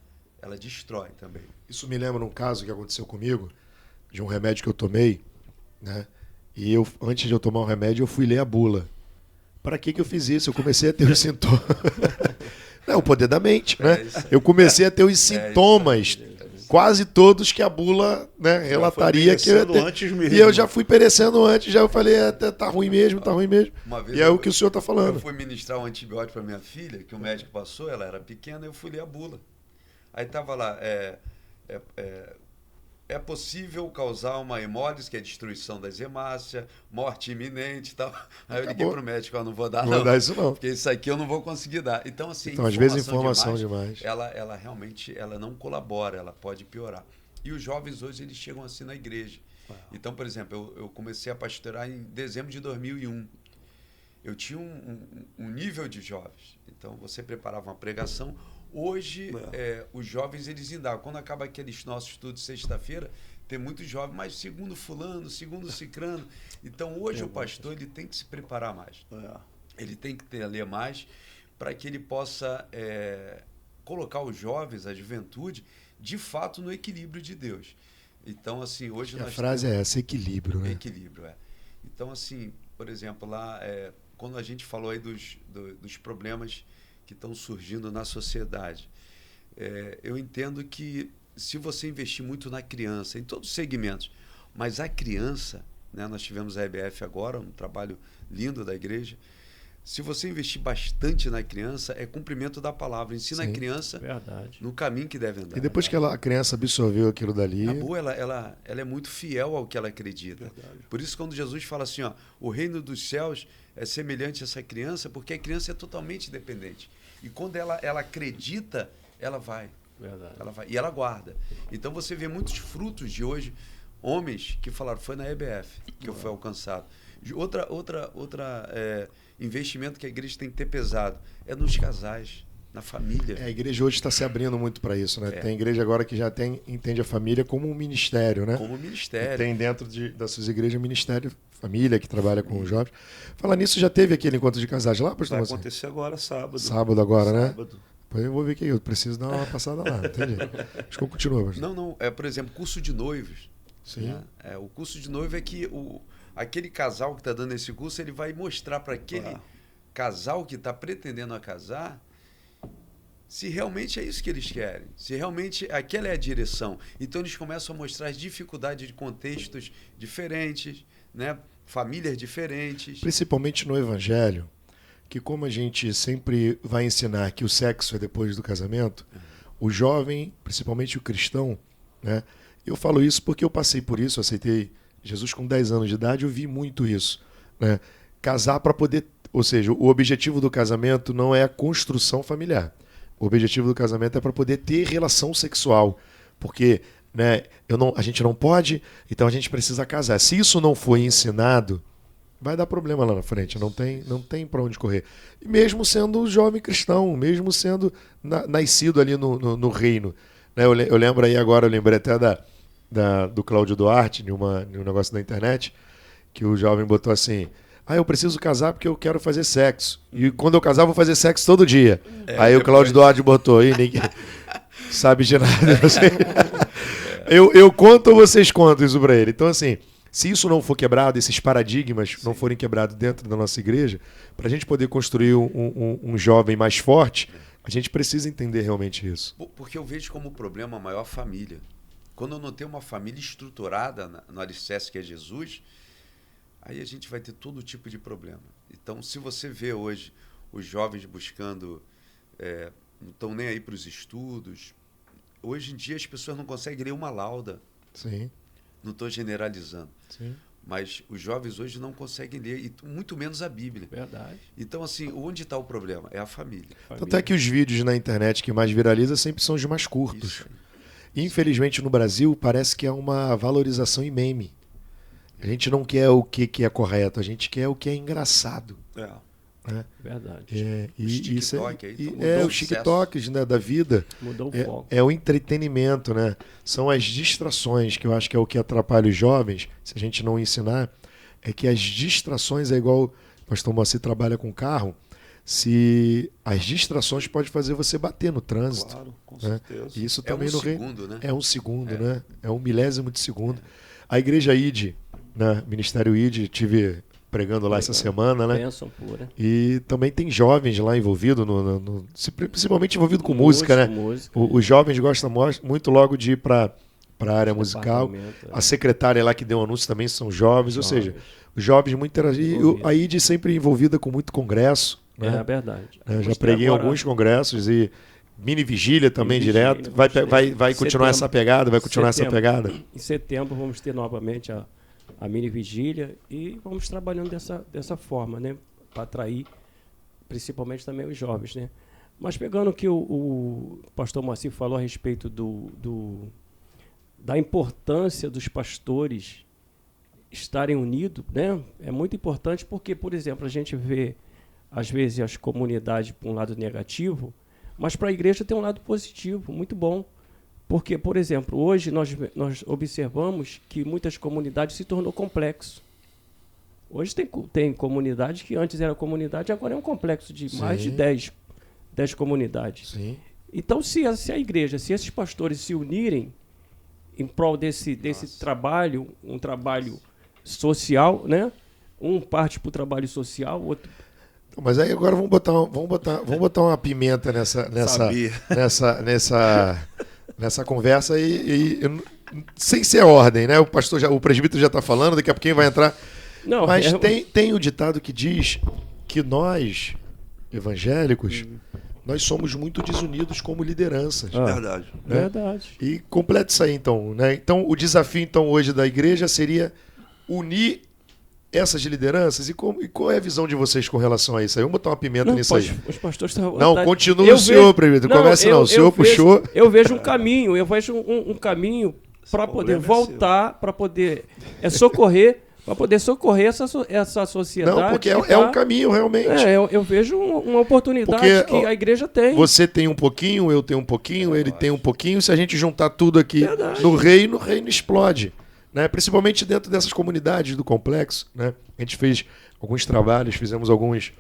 destrói também. Isso me lembra um caso que aconteceu comigo, de um remédio que eu tomei, né? E antes de eu tomar o remédio, eu fui ler a bula. Para que eu fiz isso? Eu comecei a ter os sintomas. Não, o poder da mente, né? Eu comecei a ter os sintomas, quase todos que a bula, né, relataria que eu antes mesmo. E eu já fui perecendo antes, já eu falei, tá ruim mesmo, tá ruim mesmo. Uma vez e é o que o senhor está falando. Eu fui ministrar um antibiótico para minha filha, que o médico passou, ela era pequena, eu fui ler a bula. Aí estava lá, é possível causar uma hemólise, que é a destruição das hemácias, morte iminente e tal. Aí eu liguei para o médico, não vou dar não. Não vou dar isso não. Porque isso aqui eu não vou conseguir dar. Então, assim, às vezes informação demais. Ela realmente não colabora, ela pode piorar. E os jovens hoje, eles chegam assim na igreja. Então, por exemplo, eu comecei a pastorear em dezembro de 2001. Eu tinha um nível de jovens. Então, você preparava uma pregação. Hoje, os jovens, eles indagam. Quando acaba aqueles nossos estudos de sexta-feira, tem muitos jovens, mas segundo fulano, segundo cicrano. Então, hoje o pastor ele tem que se preparar mais. Ele tem que ler mais para que ele possa colocar os jovens, a juventude, de fato, no equilíbrio de Deus. Então, assim, hoje a frase é essa, equilíbrio, né? Equilíbrio, Então, assim, por exemplo, lá, quando a gente falou aí dos problemas que estão surgindo na sociedade. Eu entendo que se você investir muito na criança, em todos os segmentos, mas a criança, né, nós tivemos a EBF agora, um trabalho lindo da igreja, se você investir bastante na criança, é cumprimento da palavra. Ensina a criança no caminho que deve andar. E depois que a criança absorveu aquilo dali... Acabou, ela é muito fiel ao que ela acredita. Por isso, quando Jesus fala assim, o reino dos céus é semelhante a essa criança, porque a criança é totalmente dependente. E quando ela acredita, ela vai. Ela vai. E ela guarda. Então você vê muitos frutos de hoje, homens que falaram, foi na EBF que eu fui alcançado. Outra investimento que a igreja tem que ter pesado é nos casais, na família. A igreja hoje está se abrindo muito para isso, né? Tem igreja agora que já entende a família como um ministério, né? Como um ministério. E tem dentro das suas igrejas ministério família que trabalha com os jovens. Falar nisso, já teve aquele encontro de casais lá, pastor? Vai acontecer agora, sábado. Sábado agora, né? Sábado. Depois eu vou ver que eu preciso dar uma passada lá, não tem jeito. Acho que eu continuo, pastor. Não. Por exemplo, curso de noivos. Sim. Né? O curso de noivo é que aquele casal que está dando esse curso, ele vai mostrar para aquele casal que está pretendendo a casar se realmente é isso que eles querem, se realmente aquela é a direção. Então eles começam a mostrar as dificuldades de contextos diferentes, né? Famílias diferentes. Principalmente no evangelho, que como a gente sempre vai ensinar que o sexo é depois do casamento, o jovem, principalmente o cristão, né? Eu falo isso porque eu passei por isso, eu aceitei Jesus com 10 anos de idade, eu vi muito isso, né? Casar para poder... Ou seja, o objetivo do casamento não é a construção familiar. O objetivo do casamento é para poder ter relação sexual. Porque né? A gente não pode, então a gente precisa casar. Se isso não for ensinado, vai dar problema lá na frente, não tem para onde correr. E mesmo sendo jovem cristão, mesmo sendo nascido ali no reino. Né? Eu lembro aí agora, eu lembrei até do Cláudio Duarte, em um negócio da internet, que o jovem botou assim: eu preciso casar porque eu quero fazer sexo. E quando eu casar, eu vou fazer sexo todo dia. Aí o Cláudio Duarte botou aí, ninguém sabe de nada. Eu conto ou vocês contam isso pra ele? Então, assim, se isso não for quebrado, esses paradigmas não forem quebrados dentro da nossa igreja, para a gente poder construir um jovem mais forte, a gente precisa entender realmente isso. Porque eu vejo como problema maior a família. Quando eu não tenho uma família estruturada no alicerce que é Jesus, aí a gente vai ter todo tipo de problema. Então, se você vê hoje os jovens buscando, não estão nem aí para os estudos, hoje em dia as pessoas não conseguem ler uma lauda. Sim. Não estou generalizando. Sim. Mas os jovens hoje não conseguem ler, e muito menos a Bíblia. Verdade. Então, assim, onde está o problema? É a família. Tanto é que os vídeos na internet que mais viralizam sempre são os mais curtos. Infelizmente, no Brasil, parece que é uma valorização em meme. A gente não quer o que é correto, a gente quer o que é engraçado. Né? Verdade. Os TikToks, né, da vida. Mudou o foco. É o entretenimento, né? São as distrações, que eu acho que é o que atrapalha os jovens, se a gente não ensinar, é que as distrações é igual o pastor Moacir trabalha com carro, se as distrações podem fazer você bater no trânsito. Claro, com né? certeza. E isso também segundo, né? É um segundo, né? É um milésimo de segundo. A igreja ID, né? Ministério ID, tive pregando lá essa semana, né? Bênção pura. E também tem jovens lá envolvidos, principalmente envolvidos com música, né? Os jovens gostam muito logo de ir para a área musical. A secretária lá que deu o anúncio também são jovens, ou seja, os jovens muito interagidos. A ID sempre envolvida com muito congresso. Né? É verdade. Eu já preguei em alguns congressos e mini vigília também direto. Vai continuar essa pegada, vai continuar essa pegada. Em setembro vamos ter novamente a mini vigília e vamos trabalhando dessa forma, né, para atrair principalmente também os jovens, né. Mas pegando o que o pastor Moacir falou a respeito da importância dos pastores estarem unidos, né, é muito importante porque, por exemplo, a gente vê às vezes as comunidades por um lado negativo, mas para a igreja tem um lado positivo, muito bom. Porque, por exemplo, hoje nós observamos que muitas comunidades se tornou complexo. Hoje tem comunidade que antes era comunidade, agora é um complexo de mais de 10 comunidades. Sim. Então, se a igreja, se esses pastores se unirem em prol desse trabalho, um trabalho social, né? Um parte para o trabalho social, o outro... Mas aí agora vamos botar uma pimenta nessa conversa sem ser ordem, né? O presbítero já está falando, daqui a pouquinho vai entrar. Não, mas tem o ditado que diz que nós, evangélicos, nós somos muito desunidos como lideranças. Verdade. Né? Verdade. E completa isso aí, então. Né? Então, o desafio hoje da igreja seria unir essas lideranças e qual é a visão de vocês com relação a isso aí? Vamos botar uma pimenta nisso aí. Os pastores estão... Não, continua o senhor, presbítero. Comece não. O senhor puxou. Eu vejo um caminho, um caminho para poder voltar, para poder socorrer, para poder socorrer essa sociedade. Não, porque é um caminho, realmente. Eu vejo uma oportunidade que a igreja tem. Você tem um pouquinho, eu tenho um pouquinho, ele tem um pouquinho. Se a gente juntar tudo aqui no reino explode. Né? Principalmente dentro dessas comunidades do complexo. Né? A gente fez alguns trabalhos, fizemos umas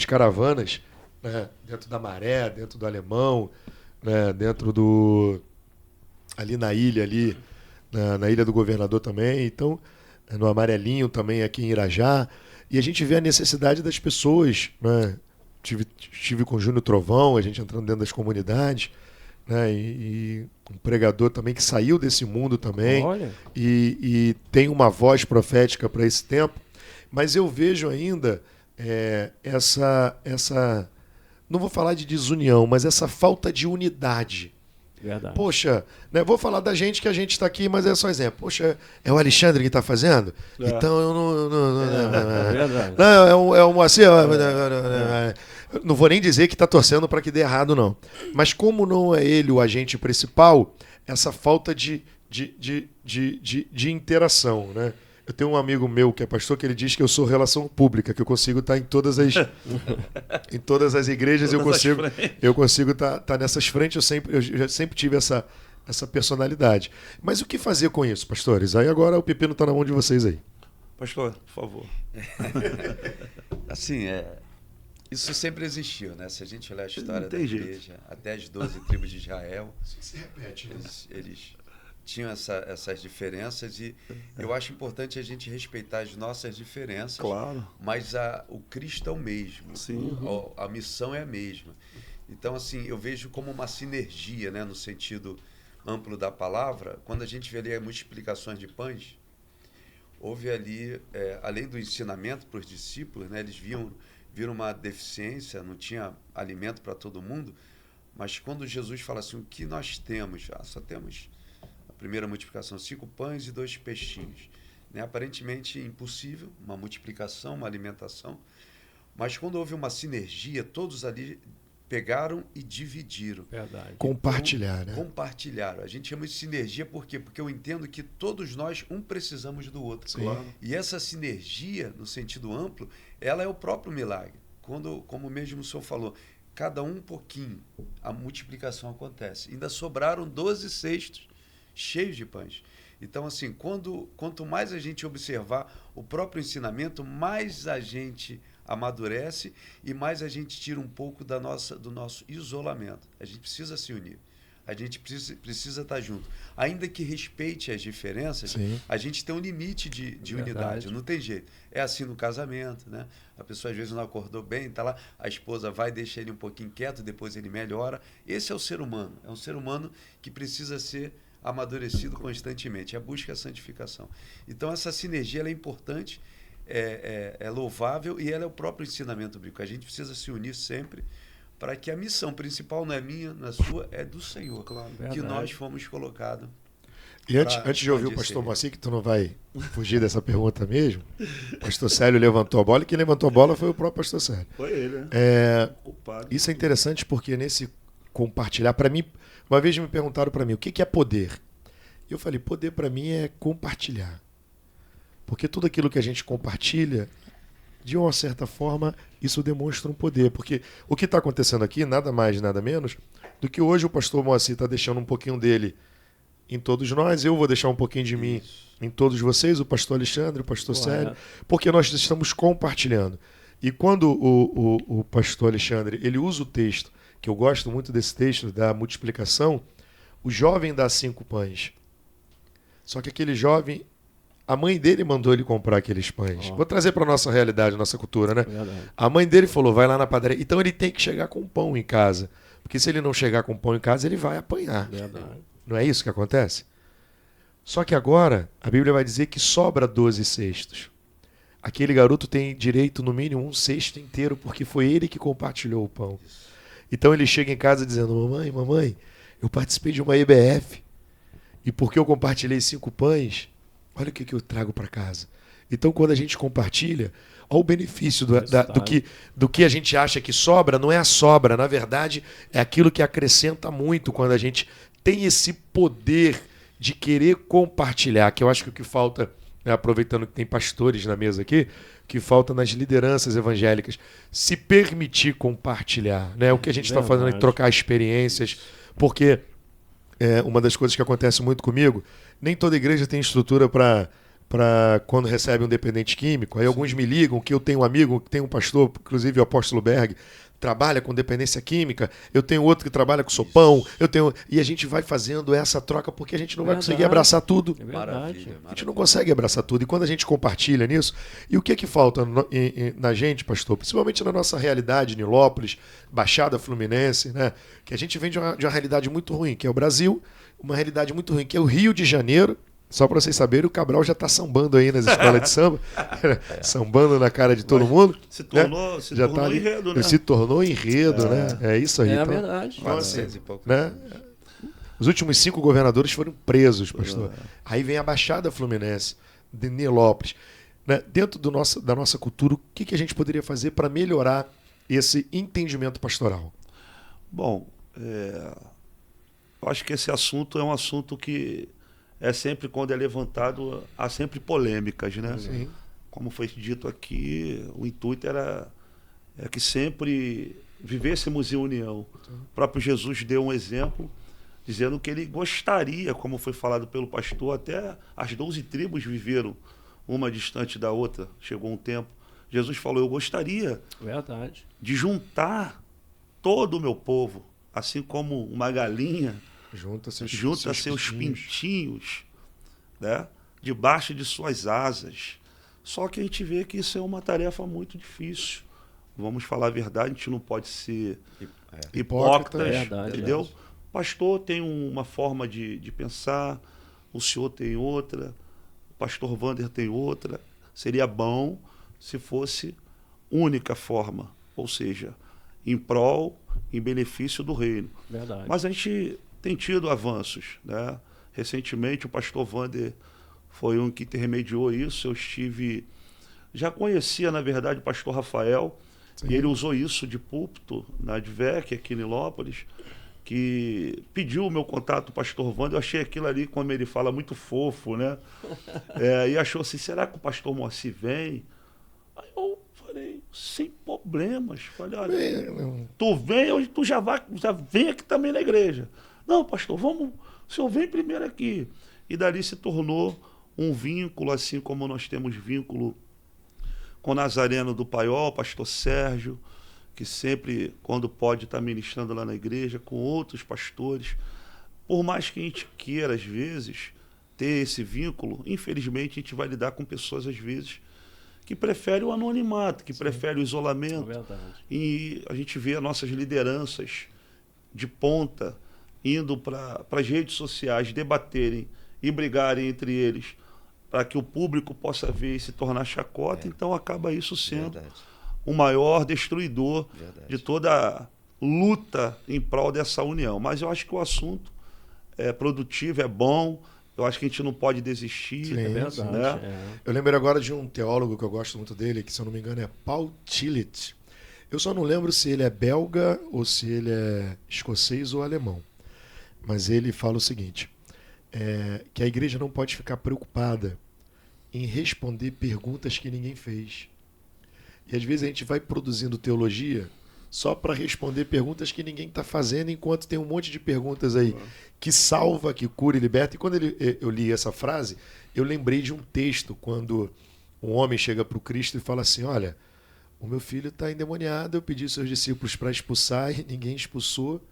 caravanas, né? Dentro da Maré, dentro do Alemão, né? Ali na ilha, na Ilha do Governador também, então, no Amarelinho também aqui em Irajá, e a gente vê a necessidade das pessoas. Né? Estive com o Júnior Trovão, a gente entrando dentro das comunidades, né? E um pregador também que saiu desse mundo também. Olha. E tem uma voz profética para esse tempo, mas eu vejo ainda essa não vou falar de desunião, mas essa falta de unidade. Verdade. Poxa, né, vou falar da gente que a gente está aqui, mas é só exemplo. Poxa, é o Alexandre que está fazendo? Então eu não verdade. Não, é o Moacir. Não vou nem dizer que está torcendo para que dê errado, não. Mas como não é ele o agente principal, essa falta de de interação, né? Eu tenho um amigo meu que é pastor que ele diz que eu sou relação pública, que eu consigo estar em todas as em todas as igrejas, eu consigo estar nessas frentes. Eu já sempre tive essa personalidade. Mas o que fazer com isso, pastores? Aí agora o pepino está na mão de vocês aí. Pastor, por favor. Assim, isso sempre existiu, né? Se a gente olhar a história da jeito. igreja, até as 12 tribos de Israel, Se repete, né? eles tinham essas diferenças, e eu acho importante a gente respeitar as nossas diferenças, Claro. mas o Cristo é o mesmo, Sim. a missão é a mesma. Então, assim, eu vejo como uma sinergia, né, no sentido amplo da palavra. Quando a gente vê ali as multiplicações de pães, houve ali, além do ensinamento para os discípulos, né, eles viram uma deficiência, não tinha alimento para todo mundo, mas quando Jesus fala assim, o que nós temos? Só temos a primeira multiplicação, 5 pães e 2 peixinhos. Né? Aparentemente impossível, uma multiplicação, uma alimentação, mas quando houve uma sinergia, todos ali pegaram e dividiram. Verdade. Compartilhar, né? Compartilharam. A gente chama de sinergia por quê? Porque eu entendo que todos nós, precisamos do outro. Sim. Claro. E essa sinergia, no sentido amplo, ela é o próprio milagre. Como mesmo o senhor falou, cada um pouquinho, a multiplicação acontece. Ainda sobraram 12 cestos cheios de pães. Então, assim, quanto mais a gente observar o próprio ensinamento, mais a gente amadurece e mais a gente tira um pouco do nosso isolamento. A gente precisa se unir. A gente precisa estar junto. Ainda que respeite as diferenças, Sim. a gente tem um limite de unidade. Não tem jeito. É assim no casamento, né? A pessoa às vezes não acordou bem, está lá, a esposa vai, deixa ele um pouquinho quieto, depois ele melhora. Esse é o ser humano. É um ser humano que precisa ser amadurecido constantemente. É a busca e a santificação. Então, essa sinergia ela é importante, é louvável, e ela é o próprio ensinamento bíblico. A gente precisa se unir sempre para que a missão principal não é minha, não é sua, é do Senhor. Claro. Que Verdade. nós fomos colocados. E antes de ouvir o pastor Moacir, que tu não vai fugir dessa pergunta mesmo, o pastor Célio levantou a bola, e quem levantou a bola foi o próprio pastor Célio. Foi ele, né? Culpado. Isso é interessante porque nesse compartilhar, para mim, uma vez me perguntaram para mim, o que é poder? Eu falei, poder para mim é compartilhar. Porque tudo aquilo que a gente compartilha, de uma certa forma, isso demonstra um poder. Porque o que está acontecendo aqui, nada mais, nada menos, do que hoje o pastor Moacir está deixando um pouquinho dele em todos nós, eu vou deixar um pouquinho de mim em todos vocês, o pastor Alexandre, o pastor Célio, porque nós estamos compartilhando. E quando o pastor Alexandre ele usa o texto, que eu gosto muito desse texto, da multiplicação, o jovem dá 5 pães. Só que aquele jovem, a mãe dele mandou ele comprar aqueles pães. Vou trazer para a nossa realidade, nossa cultura, né? Verdade. A mãe dele falou, vai lá na padaria. Então ele tem que chegar com pão em casa. Porque se ele não chegar com pão em casa, ele vai apanhar. Verdade. Não é isso que acontece? Só que agora, a Bíblia vai dizer que sobra 12 cestos. Aquele garoto tem direito, no mínimo, 1 cesto inteiro, porque foi ele que compartilhou o pão. Então ele chega em casa dizendo, mamãe, eu participei de uma EBF. E porque eu compartilhei 5 pães, olha o que eu trago para casa. Então, quando a gente compartilha, olha o benefício do que a gente acha que sobra, não é a sobra. Na verdade, é aquilo que acrescenta muito quando a gente tem esse poder de querer compartilhar, que eu acho que o que falta, né, aproveitando que tem pastores na mesa aqui, que falta nas lideranças evangélicas, se permitir compartilhar. Né? O que a gente está fazendo é trocar experiências, porque uma das coisas que acontece muito comigo, nem toda igreja tem estrutura para quando recebe um dependente químico. Aí alguns me ligam que eu tenho um amigo, que tem um pastor, inclusive o apóstolo Berg, trabalha com dependência química, eu tenho outro que trabalha com sopão, e a gente vai fazendo essa troca porque a gente não vai conseguir abraçar tudo. É verdade. A gente não consegue abraçar tudo. E quando a gente compartilha nisso, e o que falta na gente, pastor? Principalmente na nossa realidade, Nilópolis, Baixada Fluminense, né? Que a gente vem de uma realidade muito ruim, que é o Brasil, uma realidade muito ruim, que é o Rio de Janeiro. Só para vocês saberem, o Cabral já está sambando aí nas escolas de samba, sambando na cara de todo mundo. Se tornou, né? se já tornou tá ali, enredo, né? Se tornou enredo, né? É isso aí. É então, verdade. então, assim, 400 e pouco. né? Os últimos 5 governadores foram presos, pastor. Aí vem a Baixada Fluminense, de Nilópolis. Né? Dentro da nossa cultura, o que a gente poderia fazer para melhorar esse entendimento pastoral? Bom, eu acho que esse assunto é um assunto que sempre quando é levantado, há sempre polêmicas, né? Sim. Como foi dito aqui, o intuito é que sempre vivêssemos em união. O próprio Jesus deu um exemplo, dizendo que ele gostaria, como foi falado pelo pastor, até as 12 tribos viveram uma distante da outra. Chegou um tempo, Jesus falou, eu gostaria Verdade. de juntar todo o meu povo, assim como uma galinha Junta seus pintinhos, né, debaixo de suas asas. Só que a gente vê que isso é uma tarefa muito difícil. Vamos falar a verdade, a gente não pode ser hipócritas, Verdade, entendeu? verdade. O pastor tem uma forma de pensar, o senhor tem outra, o pastor Wander tem outra. Seria bom se fosse única forma, ou seja, em prol, em benefício do reino. Verdade. Mas a gente tem tido avanços, né? Recentemente o pastor Wander foi um que intermediou isso. Eu já conhecia, na verdade, o pastor Rafael, Sim. e ele usou isso de púlpito na Advec, aqui em Nilópolis, que pediu o meu contato, o pastor Wander. Eu achei aquilo ali, como ele fala, muito fofo, né? E achou assim, será que o pastor Moacir vem? Aí eu falei, sem problemas. Falei, olha, tu vem, hoje tu já vem aqui também na igreja. Não, pastor, vamos, o senhor vem primeiro aqui. E dali se tornou um vínculo, assim como nós temos vínculo com o Nazareno do Paiol, pastor Sérgio, que sempre, quando pode, está ministrando lá na igreja, com outros pastores. Por mais que a gente queira, às vezes, ter esse vínculo, infelizmente a gente vai lidar com pessoas, às vezes, que preferem o anonimato, que preferem o isolamento. É verdade. E a gente vê as nossas lideranças de ponta indo para as redes sociais debaterem e brigarem entre eles para que o público possa ver e se tornar chacota. Então acaba isso sendo o maior destruidor de toda a luta em prol dessa união. Mas eu acho que o assunto é produtivo, é bom. Eu acho que a gente não pode desistir. Sim, É verdade. né? É. Eu lembro agora de um teólogo que eu gosto muito dele, que se eu não me engano é Paul Tillich. Eu só não lembro se ele é belga ou se ele é escocês ou alemão. Mas ele fala o seguinte, que a igreja não pode ficar preocupada em responder perguntas que ninguém fez. E às vezes a gente vai produzindo teologia só para responder perguntas que ninguém está fazendo, enquanto tem um monte de perguntas aí que salva, que cura e liberta. E quando eu li essa frase, eu lembrei de um texto, quando um homem chega para o Cristo e fala assim, olha, o meu filho está endemoniado, eu pedi aos seus discípulos para expulsar e ninguém expulsou.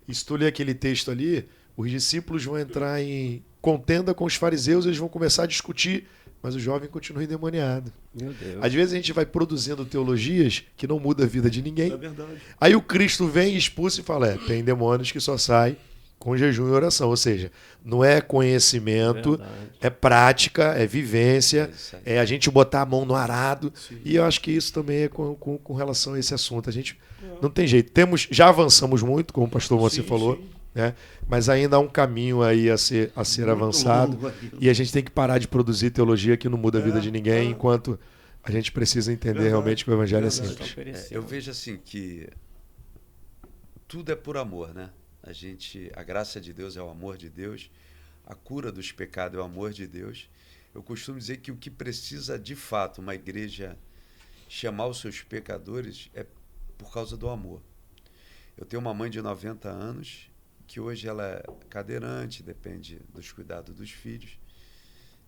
E se tu ler aquele texto ali, os discípulos vão entrar em contenda com os fariseus, eles vão começar a discutir, mas o jovem continua endemoniado. Meu Deus. Às vezes a gente vai produzindo teologias que não mudam a vida de ninguém. É verdade. Aí o Cristo vem, expulsa e fala, tem demônios que só saem com jejum e oração. Ou seja, não é conhecimento, Verdade. é prática, é vivência, Isso aí. é a gente botar a mão no arado. Sim. E eu acho que isso também é com relação a esse assunto. A gente não tem jeito. Já avançamos muito, como o pastor Moacir Sim, falou, sim. né? Mas ainda há um caminho aí a ser Muito avançado. longo ainda. E a gente tem que parar de produzir teologia que não muda a vida de ninguém, enquanto a gente precisa entender Verdade, realmente que o evangelho verdade. é Estão simples. perecendo. Eu vejo assim que tudo é por amor, né? A graça de Deus é o amor de Deus, a cura dos pecados é o amor de Deus. Eu costumo dizer que o que precisa de fato uma igreja chamar os seus pecadores é por causa do amor. Eu tenho uma mãe de 90 anos que hoje ela é cadeirante, depende dos cuidados dos filhos.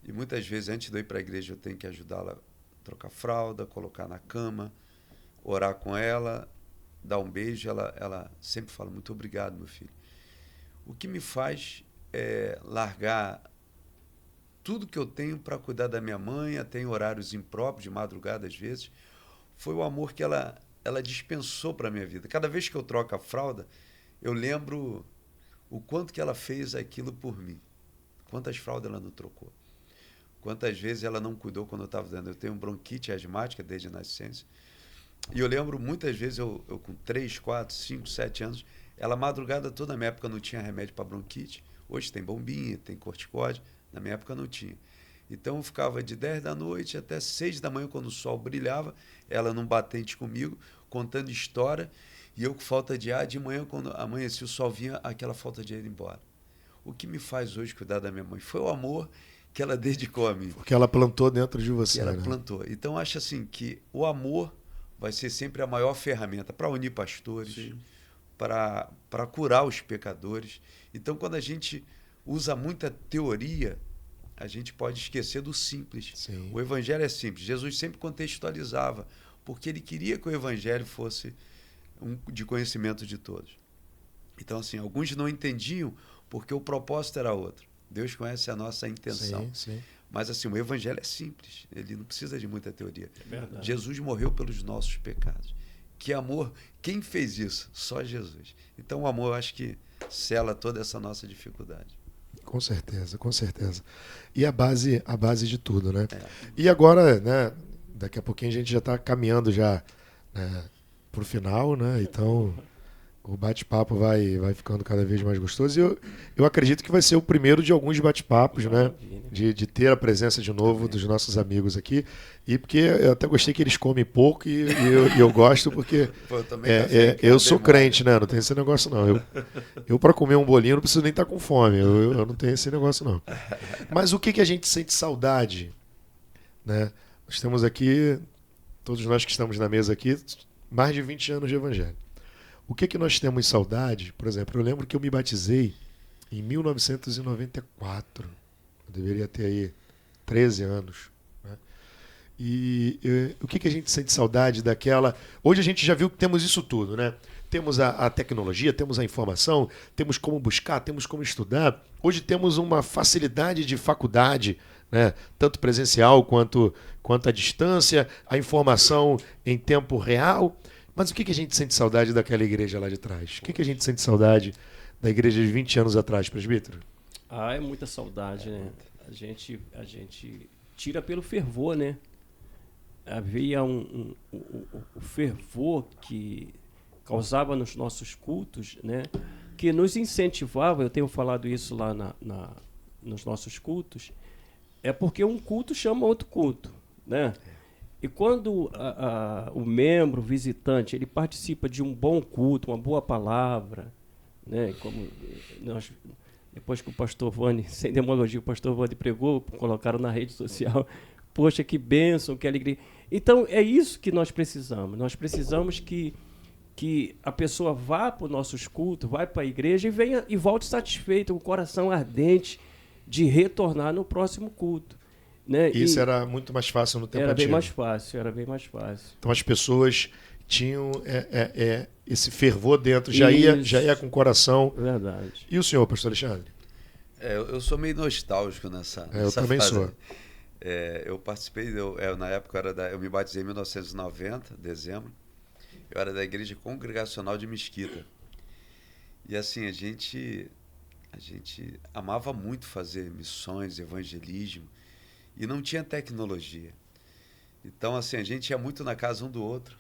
E muitas vezes, antes de eu ir para a igreja, eu tenho que ajudá-la a trocar fralda, colocar na cama, orar com ela, dar um beijo. Ela sempre fala, muito obrigado, meu filho. O que me faz largar tudo que eu tenho para cuidar da minha mãe, até em horários impróprios, de madrugada às vezes, foi o amor que ela dispensou para a minha vida. Cada vez que eu troco a fralda, eu lembro o quanto que ela fez aquilo por mim. Quantas fraldas ela não trocou. Quantas vezes ela não cuidou quando eu estava dando. Eu tenho bronquite asmática desde a nascença. E eu lembro muitas vezes, eu com 3, 4, 5, 7 anos, ela madrugada toda, na minha época não tinha remédio para bronquite. Hoje tem bombinha, tem corticóide. Na minha época não tinha. Então eu ficava de 10 da noite até 6 da manhã, quando o sol brilhava, ela num batente comigo, contando história, e eu com falta de ar. De manhã, quando amanhecia o sol, vinha aquela falta de ar embora. o que me faz hoje cuidar da minha mãe foi o amor que ela dedicou a mim. Porque ela plantou dentro de você. Que ela né? plantou. Então, acho assim que o amor vai ser sempre a maior ferramenta para unir pastores, para curar os pecadores. Então, quando a gente usa muita teoria, a gente pode esquecer do simples. Sim. O evangelho é simples. Jesus sempre contextualizava, porque ele queria que o evangelho fosse de conhecimento de todos. Então, assim, alguns não entendiam porque o propósito era outro. Deus conhece a nossa intenção. Sim. Mas, assim, o evangelho é simples. Ele não precisa de muita teoria. É verdade. Jesus morreu pelos nossos pecados. Que amor, quem fez isso? Só Jesus. Então, o amor, eu acho que sela toda essa nossa dificuldade. Com certeza, com certeza. E a base de tudo, né? É. E agora, né, daqui a pouquinho a gente já está caminhando já, né, para o final, né? Então o bate-papo vai ficando cada vez mais gostoso. E eu acredito que vai ser o primeiro de alguns bate-papos, né? De ter a presença de novo dos nossos amigos aqui. E porque eu até gostei que eles comem pouco e eu gosto porque Pô, eu também eu sou crente, né? Não tem esse negócio não. Eu para comer um bolinho não preciso nem estar com fome. Eu não tenho esse negócio não. Mas o que a gente sente saudade, né? Nós temos aqui, todos nós que estamos na mesa aqui, mais de 20 anos de evangelho. O que nós temos saudade? Por exemplo, eu lembro que eu me batizei em 1994. Eu deveria ter aí 13 anos. Né? E o que a gente sente saudade daquela... Hoje a gente já viu que temos isso tudo, né? Temos a tecnologia, temos a informação, temos como buscar, temos como estudar. Hoje temos uma facilidade de faculdade, né? Tanto presencial quanto à distância, a informação em tempo real. Mas o que a gente sente saudade daquela igreja lá de trás? O que a gente sente saudade da igreja de 20 anos atrás, presbítero? É muita saudade, né? A gente tira pelo fervor, né? Havia o fervor que causava nos nossos cultos, né? Que nos incentivava, eu tenho falado isso lá nos nossos cultos, é porque um culto chama outro culto, né? E quando o membro, o visitante, ele participa de um bom culto, uma boa palavra, né? Como depois que o pastor Vani, sem demagogia, o pastor Vani pregou, colocaram na rede social, poxa, que bênção, que alegria. Então, é isso que nós precisamos. Nós precisamos que a pessoa vá para os nossos cultos, vá para a igreja e volte satisfeita, com o coração ardente de retornar no próximo culto. Né? Isso era muito mais fácil no tempo antigo. Era bem mais fácil. Então as pessoas tinham esse fervor dentro, já ia com o coração. Verdade. E o senhor, pastor Alexandre? Eu sou meio nostálgico nessa eu também fase. sou. Eu participei, na época eu me batizei em 1990, dezembro. Eu era da Igreja Congregacional de Mesquita. E assim, a gente amava muito fazer missões, evangelismo. E não tinha tecnologia. Então, assim, a gente ia muito na casa um do outro.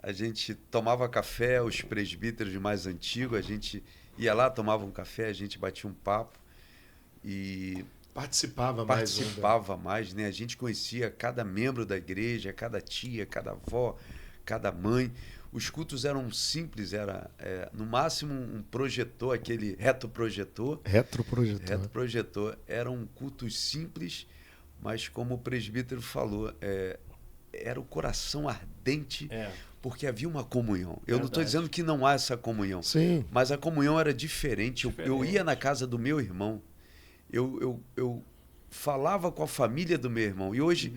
A gente tomava café, os presbíteros mais antigos, a gente ia lá, tomava um café, a gente batia um papo e participava mais, né? A gente conhecia cada membro da igreja, cada tia, cada avó, cada mãe. Os cultos eram simples, era no máximo um projetor, aquele retroprojetor. Retroprojetor. Eram cultos simples, mas como o presbítero falou, era o coração ardente, porque havia uma comunhão. Eu não estou dizendo que não há essa comunhão, sim, mas a comunhão era diferente. Eu ia na casa do meu irmão, eu falava com a família do meu irmão, e hoje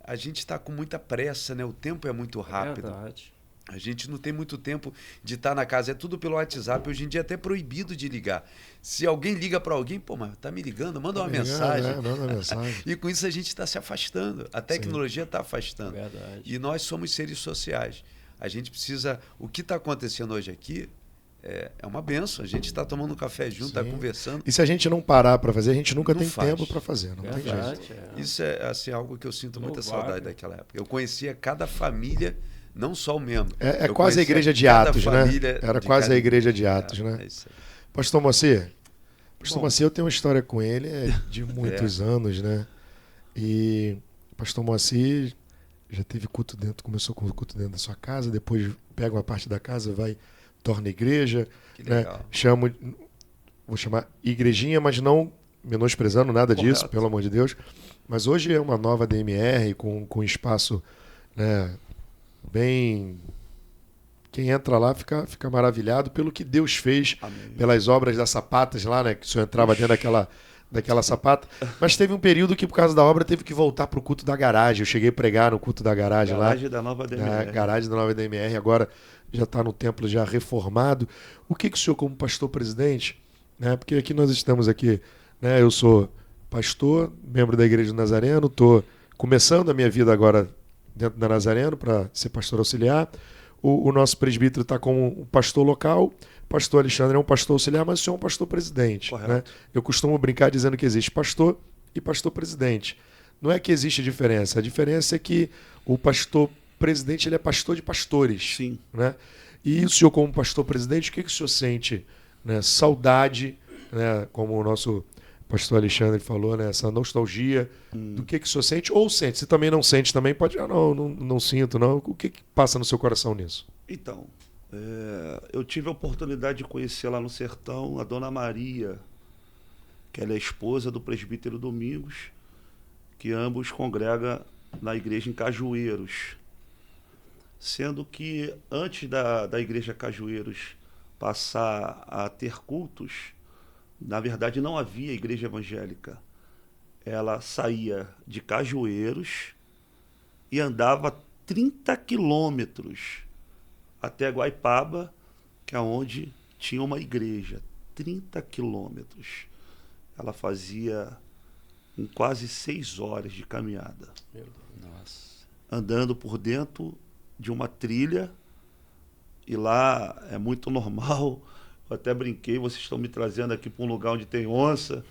a gente está com muita pressa, né? O tempo é muito rápido. Verdade. A gente não tem muito tempo de estar na casa, é tudo pelo WhatsApp. Hoje em dia é até proibido de ligar. Se alguém liga para alguém, pô, mas tá me ligando, manda uma mensagem. Manda uma mensagem. E com isso a gente está se afastando. A tecnologia está afastando. Verdade. E nós somos seres sociais. A gente precisa... O que está acontecendo hoje aqui é uma benção. A gente está tomando um café junto, está conversando. E se a gente não parar para fazer, a gente nunca tem faz. Tempo para fazer. Não tem jeito. Isso é assim, algo que eu sinto muita saudade daquela época. Eu conhecia cada família... Não só o membro. É quase a igreja de Atos, né? Era quase a igreja de Atos, né? É isso aí. Pastor Moacir, eu tenho uma história com ele de muitos anos, né? E Pastor Moacir já teve culto dentro, começou com o culto dentro da sua casa, depois pega uma parte da casa, torna igreja, Que né? legal. vou chamar igrejinha, mas não menosprezando nada Correto. disso, pelo amor de Deus. Mas hoje é uma nova DMR com espaço, né, bem... Quem entra lá fica maravilhado pelo que Deus fez, Amém. pelas obras das sapatas lá, né? Que o senhor entrava dentro daquela sapata. Mas teve um período que, por causa da obra, teve que voltar para o culto da garagem. Eu cheguei a pregar no culto da garagem lá. Garagem da Nova DMR. Garagem da Nova DMR. Agora já está no templo já reformado. O que o senhor, como pastor-presidente, né? Porque aqui nós estamos aqui, né? Eu sou pastor, membro da Igreja do Nazareno, estou começando a minha vida agora dentro da Nazareno para ser pastor auxiliar. O nosso presbítero está como um pastor local, o pastor Alexandre é um pastor auxiliar, mas o senhor é um pastor presidente. Né? Eu costumo brincar dizendo que existe pastor e pastor presidente. Não é que existe diferença, a diferença é que o pastor presidente ele é pastor de pastores. Sim. Né? E o senhor, como pastor presidente, o que o senhor sente? Né? Saudade, né? Como o nosso pastor Alexandre falou, né? Essa nostalgia do que o senhor sente, ou sente. Se também não sente, também pode, não sinto, não. O que passa no seu coração nisso? Então, eu tive a oportunidade de conhecer lá no sertão a Dona Maria, que ela é esposa do presbítero Domingos, que ambos congregam na igreja em Cajueiros. Sendo que antes da igreja Cajueiros passar a ter cultos, na verdade não havia igreja evangélica. Ela saía de Cajueiros e andava 30 quilômetros até Guaipaba, que é onde tinha uma igreja. 30 quilômetros. Ela fazia em quase 6 horas de caminhada. Meu Deus. Nossa. Andando por dentro de uma trilha, e lá é muito normal. Eu até brinquei, vocês estão me trazendo aqui para um lugar onde tem onça.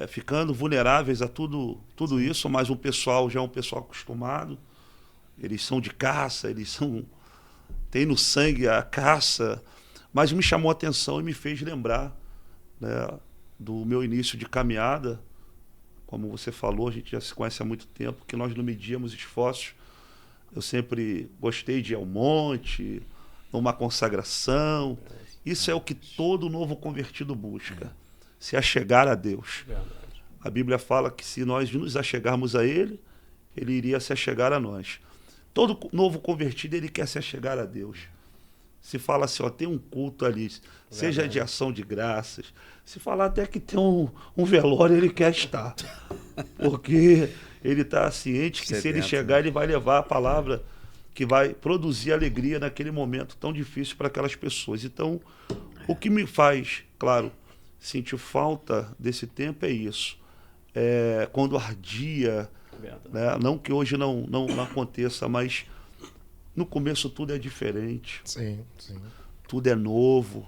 Ficando vulneráveis a tudo isso, mas o pessoal já é um pessoal acostumado. Eles são de caça, têm no sangue a caça. Mas me chamou a atenção e me fez lembrar, né, do meu início de caminhada. Como você falou, a gente já se conhece há muito tempo, que nós não medíamos esforços. Eu sempre gostei de ir ao monte, numa consagração. Isso é o que todo novo convertido busca, se achegar a Deus. Verdade. A Bíblia fala que se nós nos achegarmos a Ele, Ele iria se achegar a nós. Todo novo convertido, ele quer se achegar a Deus. Se fala assim, ó, tem um culto ali, seja de ação de graças. Se falar até que tem um velório, ele quer estar. Porque ele está ciente que se ele chegar, ele vai levar a palavra que vai produzir alegria naquele momento tão difícil para aquelas pessoas. Então, o que me faz, claro, sentir falta desse tempo é isso. Quando ardia, né? Não que hoje não aconteça, mas no começo tudo é diferente. Sim, sim. Tudo é novo.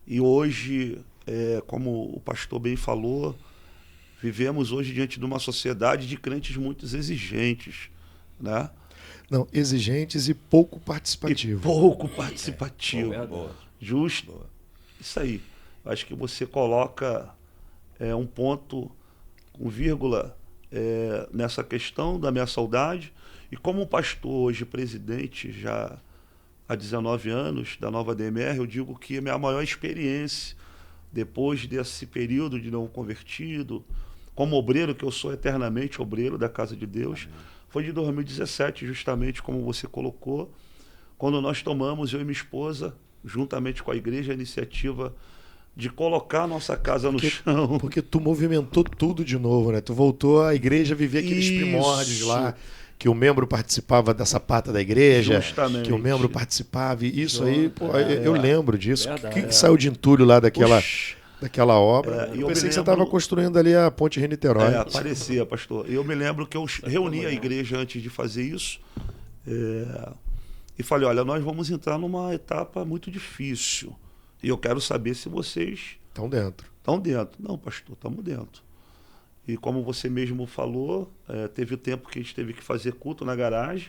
E hoje, como o pastor bem falou, vivemos hoje diante de uma sociedade de crentes muito exigentes, né? Não, exigentes e pouco participativo. E pouco participativo. Boa. Justo. Boa. Isso aí. Acho que você coloca um ponto com vírgula nessa questão da minha saudade. E como pastor hoje, presidente, já há 19 anos da Nova DMR, eu digo que a minha maior experiência, depois desse período de não convertido, como obreiro, que eu sou eternamente obreiro da Casa de Deus, foi de 2017, justamente como você colocou, quando nós tomamos, eu e minha esposa, juntamente com a igreja, a iniciativa de colocar a nossa casa no chão. Porque tu movimentou tudo de novo, né? Tu voltou à igreja a viver aqueles primórdios lá, que o membro participava da sapata da igreja, justamente, que o membro participava, e isso aí, pô, eu lembro disso. O que saiu de entulho lá daquela obra? Eu pensei que você estava construindo ali a Ponte Rio-Niterói. Parecia, pastor. Eu me lembro que eu reuni a igreja antes de fazer isso, e falei, olha, nós vamos entrar numa etapa muito difícil, e eu quero saber se vocês estão dentro. Estão dentro. Não, pastor, estamos dentro. E como você mesmo falou, teve o tempo que a gente teve que fazer culto na garagem.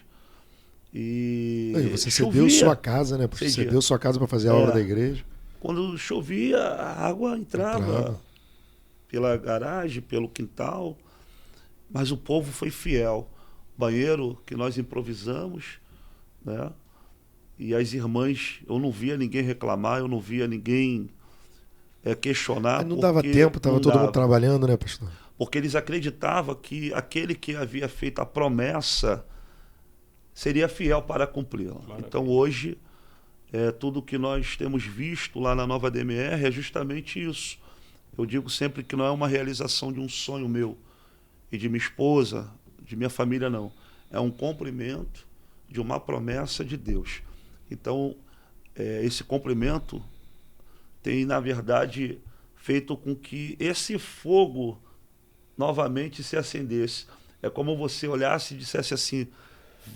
E você cedeu sua casa, né? Você cedeu sua casa para fazer a obra da igreja. Quando chovia, a água entrava pela garagem, pelo quintal. Mas o povo foi fiel. Banheiro que nós improvisamos, né? E as irmãs, eu não via ninguém reclamar, eu não via ninguém questionar. Mas não dava tempo, estava todo mundo trabalhando, né, pastor? Porque eles acreditavam que aquele que havia feito a promessa seria fiel para cumpri-la. Então hoje, tudo que nós temos visto lá na Nova DMR é justamente isso. Eu digo sempre que não é uma realização de um sonho meu e de minha esposa, de minha família, não. É um cumprimento de uma promessa de Deus. Então, esse cumprimento tem, na verdade, feito com que esse fogo novamente se acendesse. É como você olhasse e dissesse assim,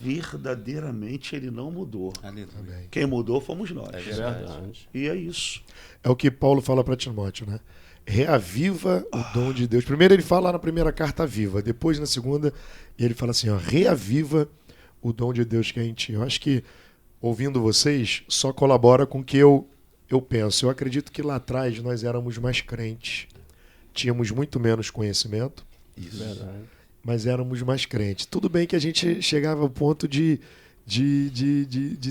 verdadeiramente ele não mudou. Aleluia. Quem mudou fomos nós. É verdade. E é isso. É o que Paulo fala para Timóteo, né? Reaviva o dom de Deus. Primeiro ele fala na primeira carta viva, depois na segunda ele fala assim, ó, reaviva o dom de Deus que é em ti. Eu acho que, ouvindo vocês, só colabora com o que eu penso. Eu acredito que lá atrás nós éramos mais crentes, tínhamos muito menos conhecimento, Isso. Verdade. mas éramos mais crentes. Tudo bem que a gente chegava ao ponto de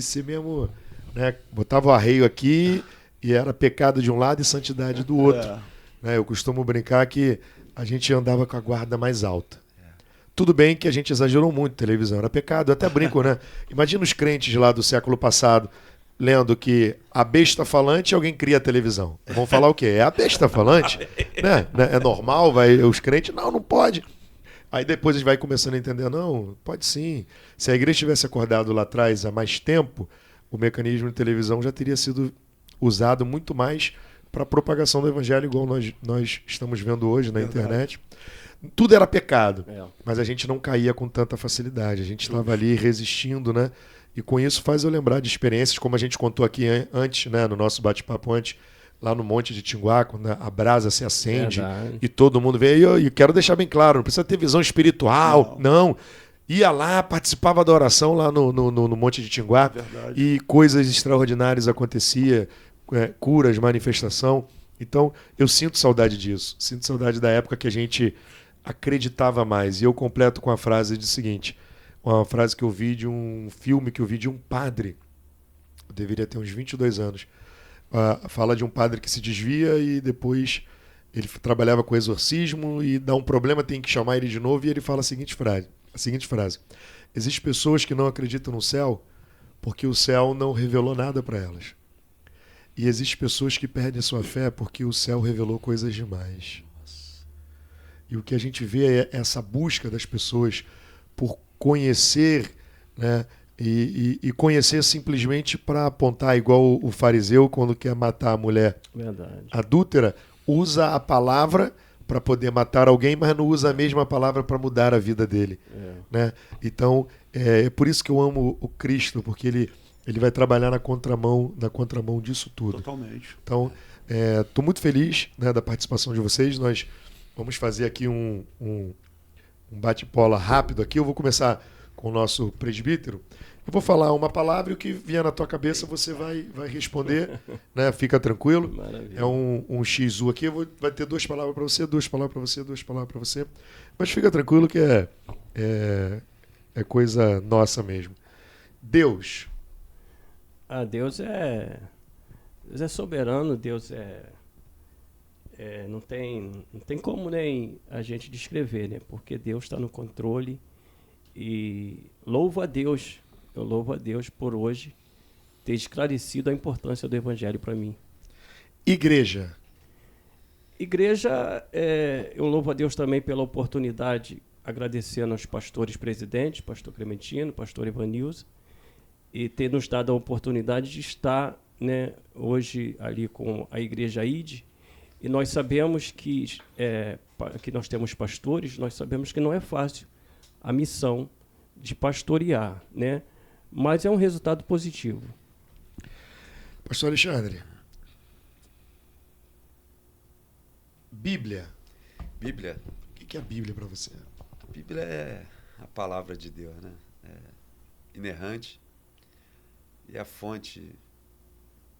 ser mesmo, né? Botava o arreio aqui e era pecado de um lado e santidade do outro. Né? Eu costumo brincar que a gente andava com a guarda mais alta. Tudo bem que a gente exagerou muito, televisão era pecado. Eu até brinco, né? Imagina os crentes lá do século passado lendo que a besta falante, alguém cria a televisão. Vão falar o quê? É a besta falante? Né? É normal? Os crentes, não pode. Aí depois a gente vai começando a entender, não, pode sim. Se a igreja tivesse acordado lá atrás há mais tempo, o mecanismo de televisão já teria sido usado muito mais para a propagação do evangelho, igual nós estamos vendo hoje na internet. Tudo era pecado, mas a gente não caía com tanta facilidade. A gente estava ali resistindo, né? E com isso faz eu lembrar de experiências, como a gente contou aqui antes, né? No nosso bate-papo antes, lá no Monte de Tinguá, quando a brasa se acende e todo mundo vê. E quero deixar bem claro, não precisa ter visão espiritual, não. Ia lá, participava da oração lá no Monte de Tinguá e coisas extraordinárias aconteciam, curas, manifestação. Então, eu sinto saudade disso. Sinto saudade da época que a gente acreditava mais. E eu completo com a frase do seguinte, uma frase que eu vi de um filme que eu vi de um padre, eu deveria ter uns 22 anos, fala de um padre que se desvia e depois ele trabalhava com exorcismo e dá um problema, tem que chamar ele de novo e ele fala a seguinte frase, existem pessoas que não acreditam no céu porque o céu não revelou nada para elas. E existem pessoas que perdem a sua fé porque o céu revelou coisas demais. E o que a gente vê é essa busca das pessoas por conhecer, né? E conhecer simplesmente para apontar, igual o fariseu quando quer matar a mulher adúltera, usa a palavra para poder matar alguém, mas não usa a mesma palavra para mudar a vida dele. Né? Então, é por isso que eu amo o Cristo, porque ele vai trabalhar na contramão disso tudo. Totalmente. Então, estou muito feliz, né, da participação de vocês. Nós vamos fazer aqui um bate-bola rápido aqui. Eu vou começar com o nosso presbítero. Eu vou falar uma palavra e o que vier na tua cabeça você vai responder, né? Fica tranquilo. Maravilha. É um XU aqui. Vai ter 2 palavras para você, 2 palavras para você, 2 palavras para você. Mas fica tranquilo que é coisa nossa mesmo. Deus. Deus é soberano, Deus não tem como nem a gente descrever, né? Porque Deus está no controle e eu louvo a Deus por hoje ter esclarecido a importância do Evangelho para mim. Igreja, eu louvo a Deus também pela oportunidade, agradecendo aos pastores presidentes, pastor Clementino, pastor Evanilson, e ter nos dado a oportunidade de estar, né, hoje ali com a Igreja ID. E nós sabemos que nós temos pastores, nós sabemos que não é fácil a missão de pastorear, né? Mas é um resultado positivo. Pastor Alexandre. Bíblia. Bíblia. O que é a Bíblia para você? A Bíblia é a palavra de Deus, né? É inerrante e a fonte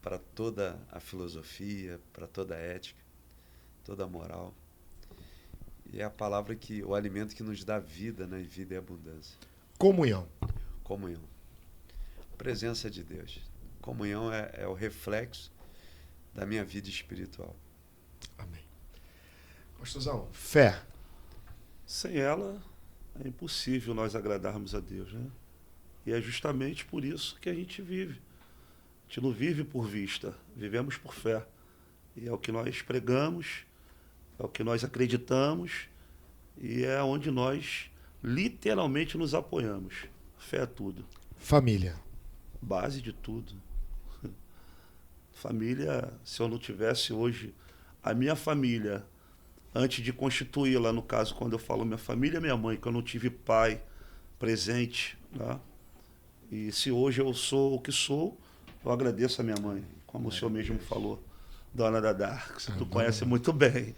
para toda a filosofia, para toda a ética, toda a moral. E é a palavra o alimento que nos dá vida, né? E vida e abundância. Comunhão. Comunhão. Presença de Deus. Comunhão é o reflexo da minha vida espiritual. Amém. Pastorzão, fé. Sem ela, é impossível nós agradarmos a Deus, né? E é justamente por isso que a gente vive. A gente não vive por vista, vivemos por fé. E é o que nós pregamos, é o que nós acreditamos e é onde nós literalmente nos apoiamos. Fé é tudo. Família. Base de tudo. Família, se eu não tivesse hoje a minha família, antes de constituí-la, no caso, quando eu falo minha família, minha mãe, que eu não tive pai presente, né? E se hoje eu sou o que sou, eu agradeço a minha mãe, como o senhor mesmo falou, Dona Dadá, que tu conhece muito bem,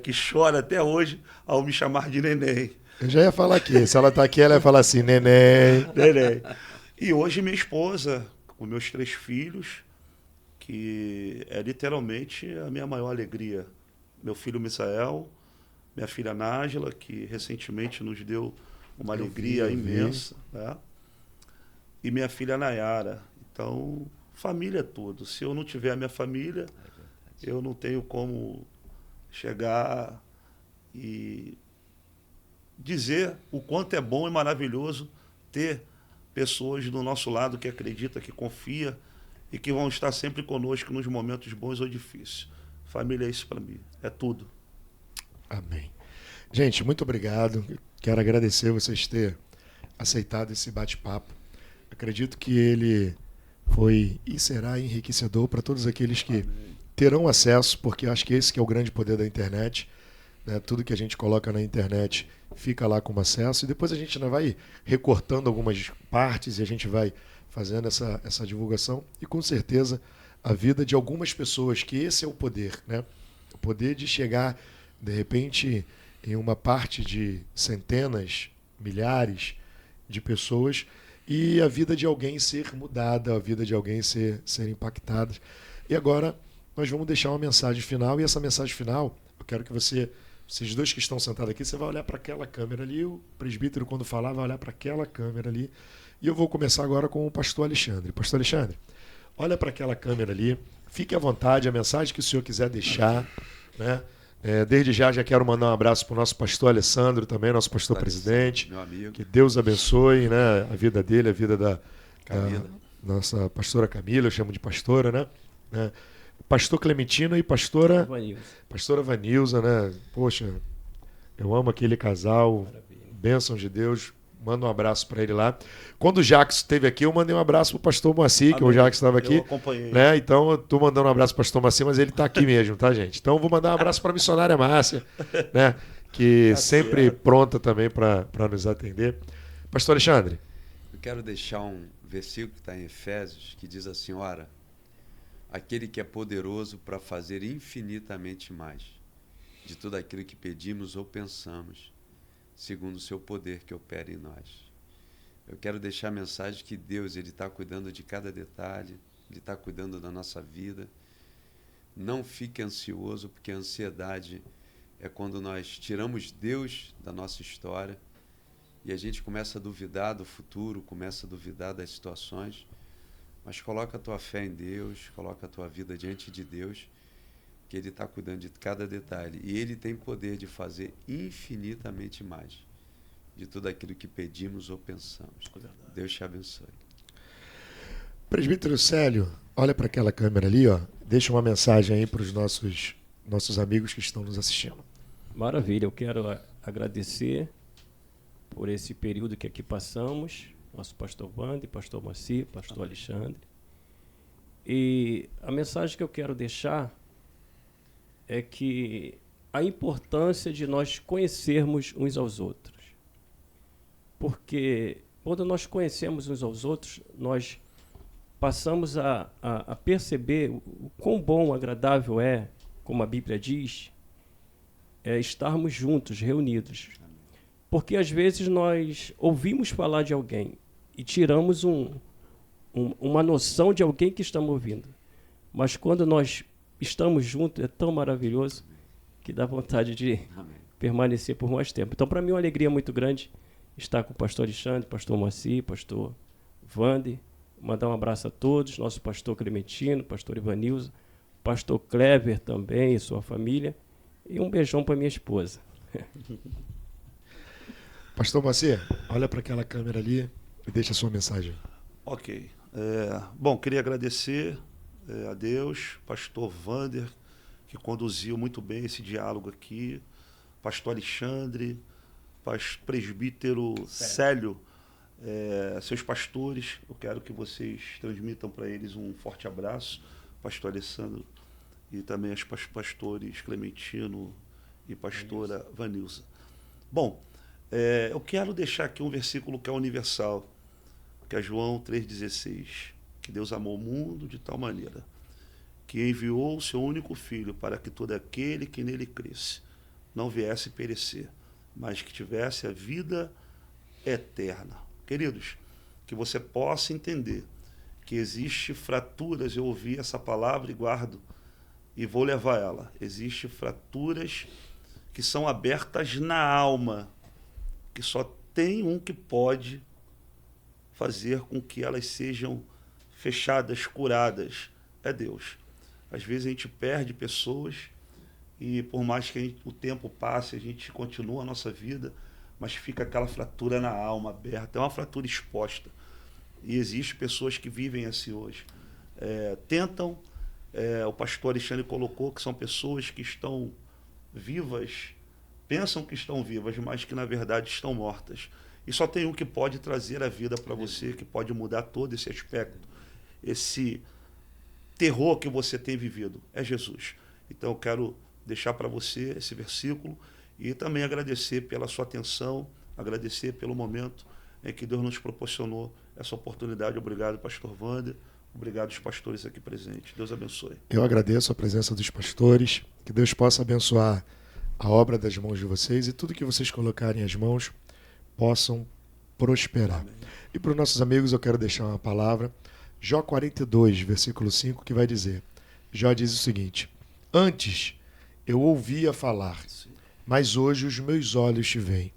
que chora até hoje ao me chamar de neném. Eu já ia falar aqui, se ela está aqui, ela ia falar assim, neném. Neném. E hoje minha esposa, com meus 3 filhos, que é literalmente a minha maior alegria. Meu filho Misael, minha filha Nájila, que recentemente nos deu uma alegria imensa, né? E minha filha Nayara. Então, família é tudo. Se eu não tiver a minha família, eu não tenho como chegar e dizer o quanto é bom e maravilhoso ter pessoas do nosso lado que acreditam, que confia e que vão estar sempre conosco nos momentos bons ou difíceis. Família é isso para mim, é tudo. Amém. Gente, muito obrigado. Quero agradecer vocês terem aceitado esse bate-papo. Acredito que ele foi e será enriquecedor para todos aqueles que terão acesso, porque acho que esse que é o grande poder da internet, né? Tudo que a gente coloca na internet fica lá como acesso e depois a gente ainda vai recortando algumas partes e a gente vai fazendo essa divulgação e com certeza a vida de algumas pessoas, que esse é o poder, né? O poder de chegar, de repente, em uma parte de centenas, milhares de pessoas e a vida de alguém ser mudada, a vida de alguém ser impactada. E agora nós vamos deixar uma mensagem final e essa mensagem final, eu quero que vocês dois que estão sentados aqui, você vai olhar para aquela câmera ali, o presbítero quando falar vai olhar para aquela câmera ali. E eu vou começar agora com o pastor Alexandre. Pastor Alexandre, olha para aquela câmera ali, fique à vontade, a mensagem que o senhor quiser deixar, né? Desde já quero mandar um abraço para o nosso pastor Alessandro também, nosso pastor presidente. Meu amigo. Que Deus abençoe, né, a vida dele, a vida da Camila. Nossa pastora Camila, eu chamo de pastora, né? Pastor Clementino e pastora Vanilza, né? Poxa, eu amo aquele casal, bênção de Deus. Manda um abraço para ele lá. Quando o Jacques esteve aqui, eu mandei um abraço para o pastor Moacir, que o Jacques estava aqui. Eu acompanhei. Né? Então, eu estou mandando um abraço para o pastor Moacir, mas ele está aqui mesmo, tá, gente? Então, eu vou mandar um abraço para a missionária Márcia, né? Que sempre pronta também para nos atender. Pastor Alexandre. Eu quero deixar um versículo que está em Efésios, que diz assim, ora, aquele que é poderoso para fazer infinitamente mais de tudo aquilo que pedimos ou pensamos, segundo o seu poder que opera em nós. Eu quero deixar a mensagem que Deus está cuidando de cada detalhe, Ele está cuidando da nossa vida. Não fique ansioso, porque a ansiedade é quando nós tiramos Deus da nossa história e a gente começa a duvidar do futuro, começa a duvidar das situações. Mas coloca a tua fé em Deus, coloca a tua vida diante de Deus, que Ele está cuidando de cada detalhe. E Ele tem poder de fazer infinitamente mais de tudo aquilo que pedimos ou pensamos. Deus te abençoe. Presbítero Célio, olha para aquela câmera ali, ó. Deixa uma mensagem aí para os nossos amigos que estão nos assistindo. Maravilha, eu quero agradecer por esse período que aqui passamos, nosso pastor Wander, pastor Moacir, pastor Alexandre. E a mensagem que eu quero deixar é que a importância de nós conhecermos uns aos outros. Porque quando nós conhecemos uns aos outros, nós passamos a perceber o quão bom, agradável é, como a Bíblia diz, estarmos juntos, reunidos. Porque às vezes nós ouvimos falar de alguém e tiramos uma noção de alguém que estamos ouvindo. Mas quando nós estamos juntos, é tão maravilhoso que dá vontade de permanecer por mais tempo. Então, para mim, é uma alegria muito grande estar com o pastor Alexandre, pastor Moacir, pastor Wander, Mandar um abraço a todos, nosso pastor Clementino, pastor Ivanilza, pastor Kleber também e sua família, e um beijão para minha esposa. Pastor Moacir, olha para aquela câmera ali e deixa a sua mensagem. Ok. Bom, queria agradecer a Deus, pastor Wander, que conduziu muito bem esse diálogo aqui, pastor Alexandre, presbítero Célio, seus pastores, eu quero que vocês transmitam para eles um forte abraço, pastor Alessandro, e também os pastores Clementino e pastora Vanilza. Bom, eu quero deixar aqui um versículo que é universal, que é João 3,16, que Deus amou o mundo de tal maneira que enviou o seu único Filho para que todo aquele que nele cresce não viesse perecer, mas que tivesse a vida eterna. Queridos, que você possa entender que existe fraturas, eu ouvi essa palavra e guardo, e vou levar ela. Existem fraturas que são abertas na alma, que só tem um que pode fazer com que elas sejam fechadas, curadas, é Deus. Às vezes a gente perde pessoas e por mais que o tempo passe, a gente continua a nossa vida, mas fica aquela fratura na alma aberta, é uma fratura exposta. E existem pessoas que vivem assim hoje. O pastor Alexandre colocou que são pessoas que estão vivas, pensam que estão vivas, mas que na verdade estão mortas. E só tem um que pode trazer a vida para você, que pode mudar todo esse aspecto, esse terror que você tem vivido, é Jesus. Então eu quero deixar para você esse versículo e também agradecer pela sua atenção, agradecer pelo momento em que Deus nos proporcionou essa oportunidade. Obrigado, pastor Wander. Obrigado aos pastores aqui presentes. Deus abençoe. Eu agradeço a presença dos pastores, que Deus possa abençoar a obra das mãos de vocês e tudo que vocês colocarem as mãos possam prosperar. Amém. E para os nossos amigos eu quero deixar uma palavra, Jó 42, versículo 5, que vai dizer, Jó diz o seguinte, antes eu ouvia falar, mas hoje os meus olhos te veem.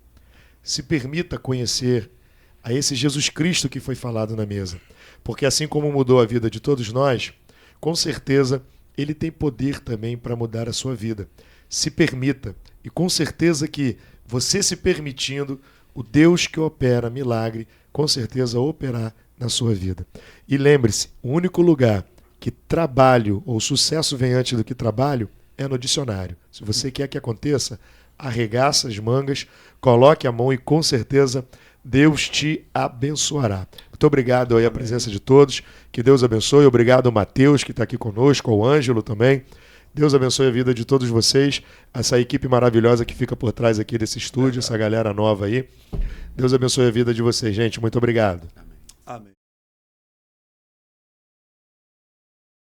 Se permita conhecer a esse Jesus Cristo que foi falado na mesa, porque assim como mudou a vida de todos nós, com certeza ele tem poder também para mudar a sua vida. Se permita, e com certeza que você se permitindo, o Deus que opera milagre, com certeza operar na sua vida. E lembre-se, o único lugar que trabalho ou sucesso vem antes do que trabalho é no dicionário. Se você quer que aconteça, arregaça as mangas, coloque a mão e com certeza Deus te abençoará. Muito obrigado aí a presença de todos, que Deus abençoe. Obrigado ao Mateus que está aqui conosco, ao Ângelo também. Deus abençoe a vida de todos vocês, essa equipe maravilhosa que fica por trás aqui desse estúdio, essa galera nova aí. Deus abençoe a vida de vocês, gente. Muito obrigado. Amém.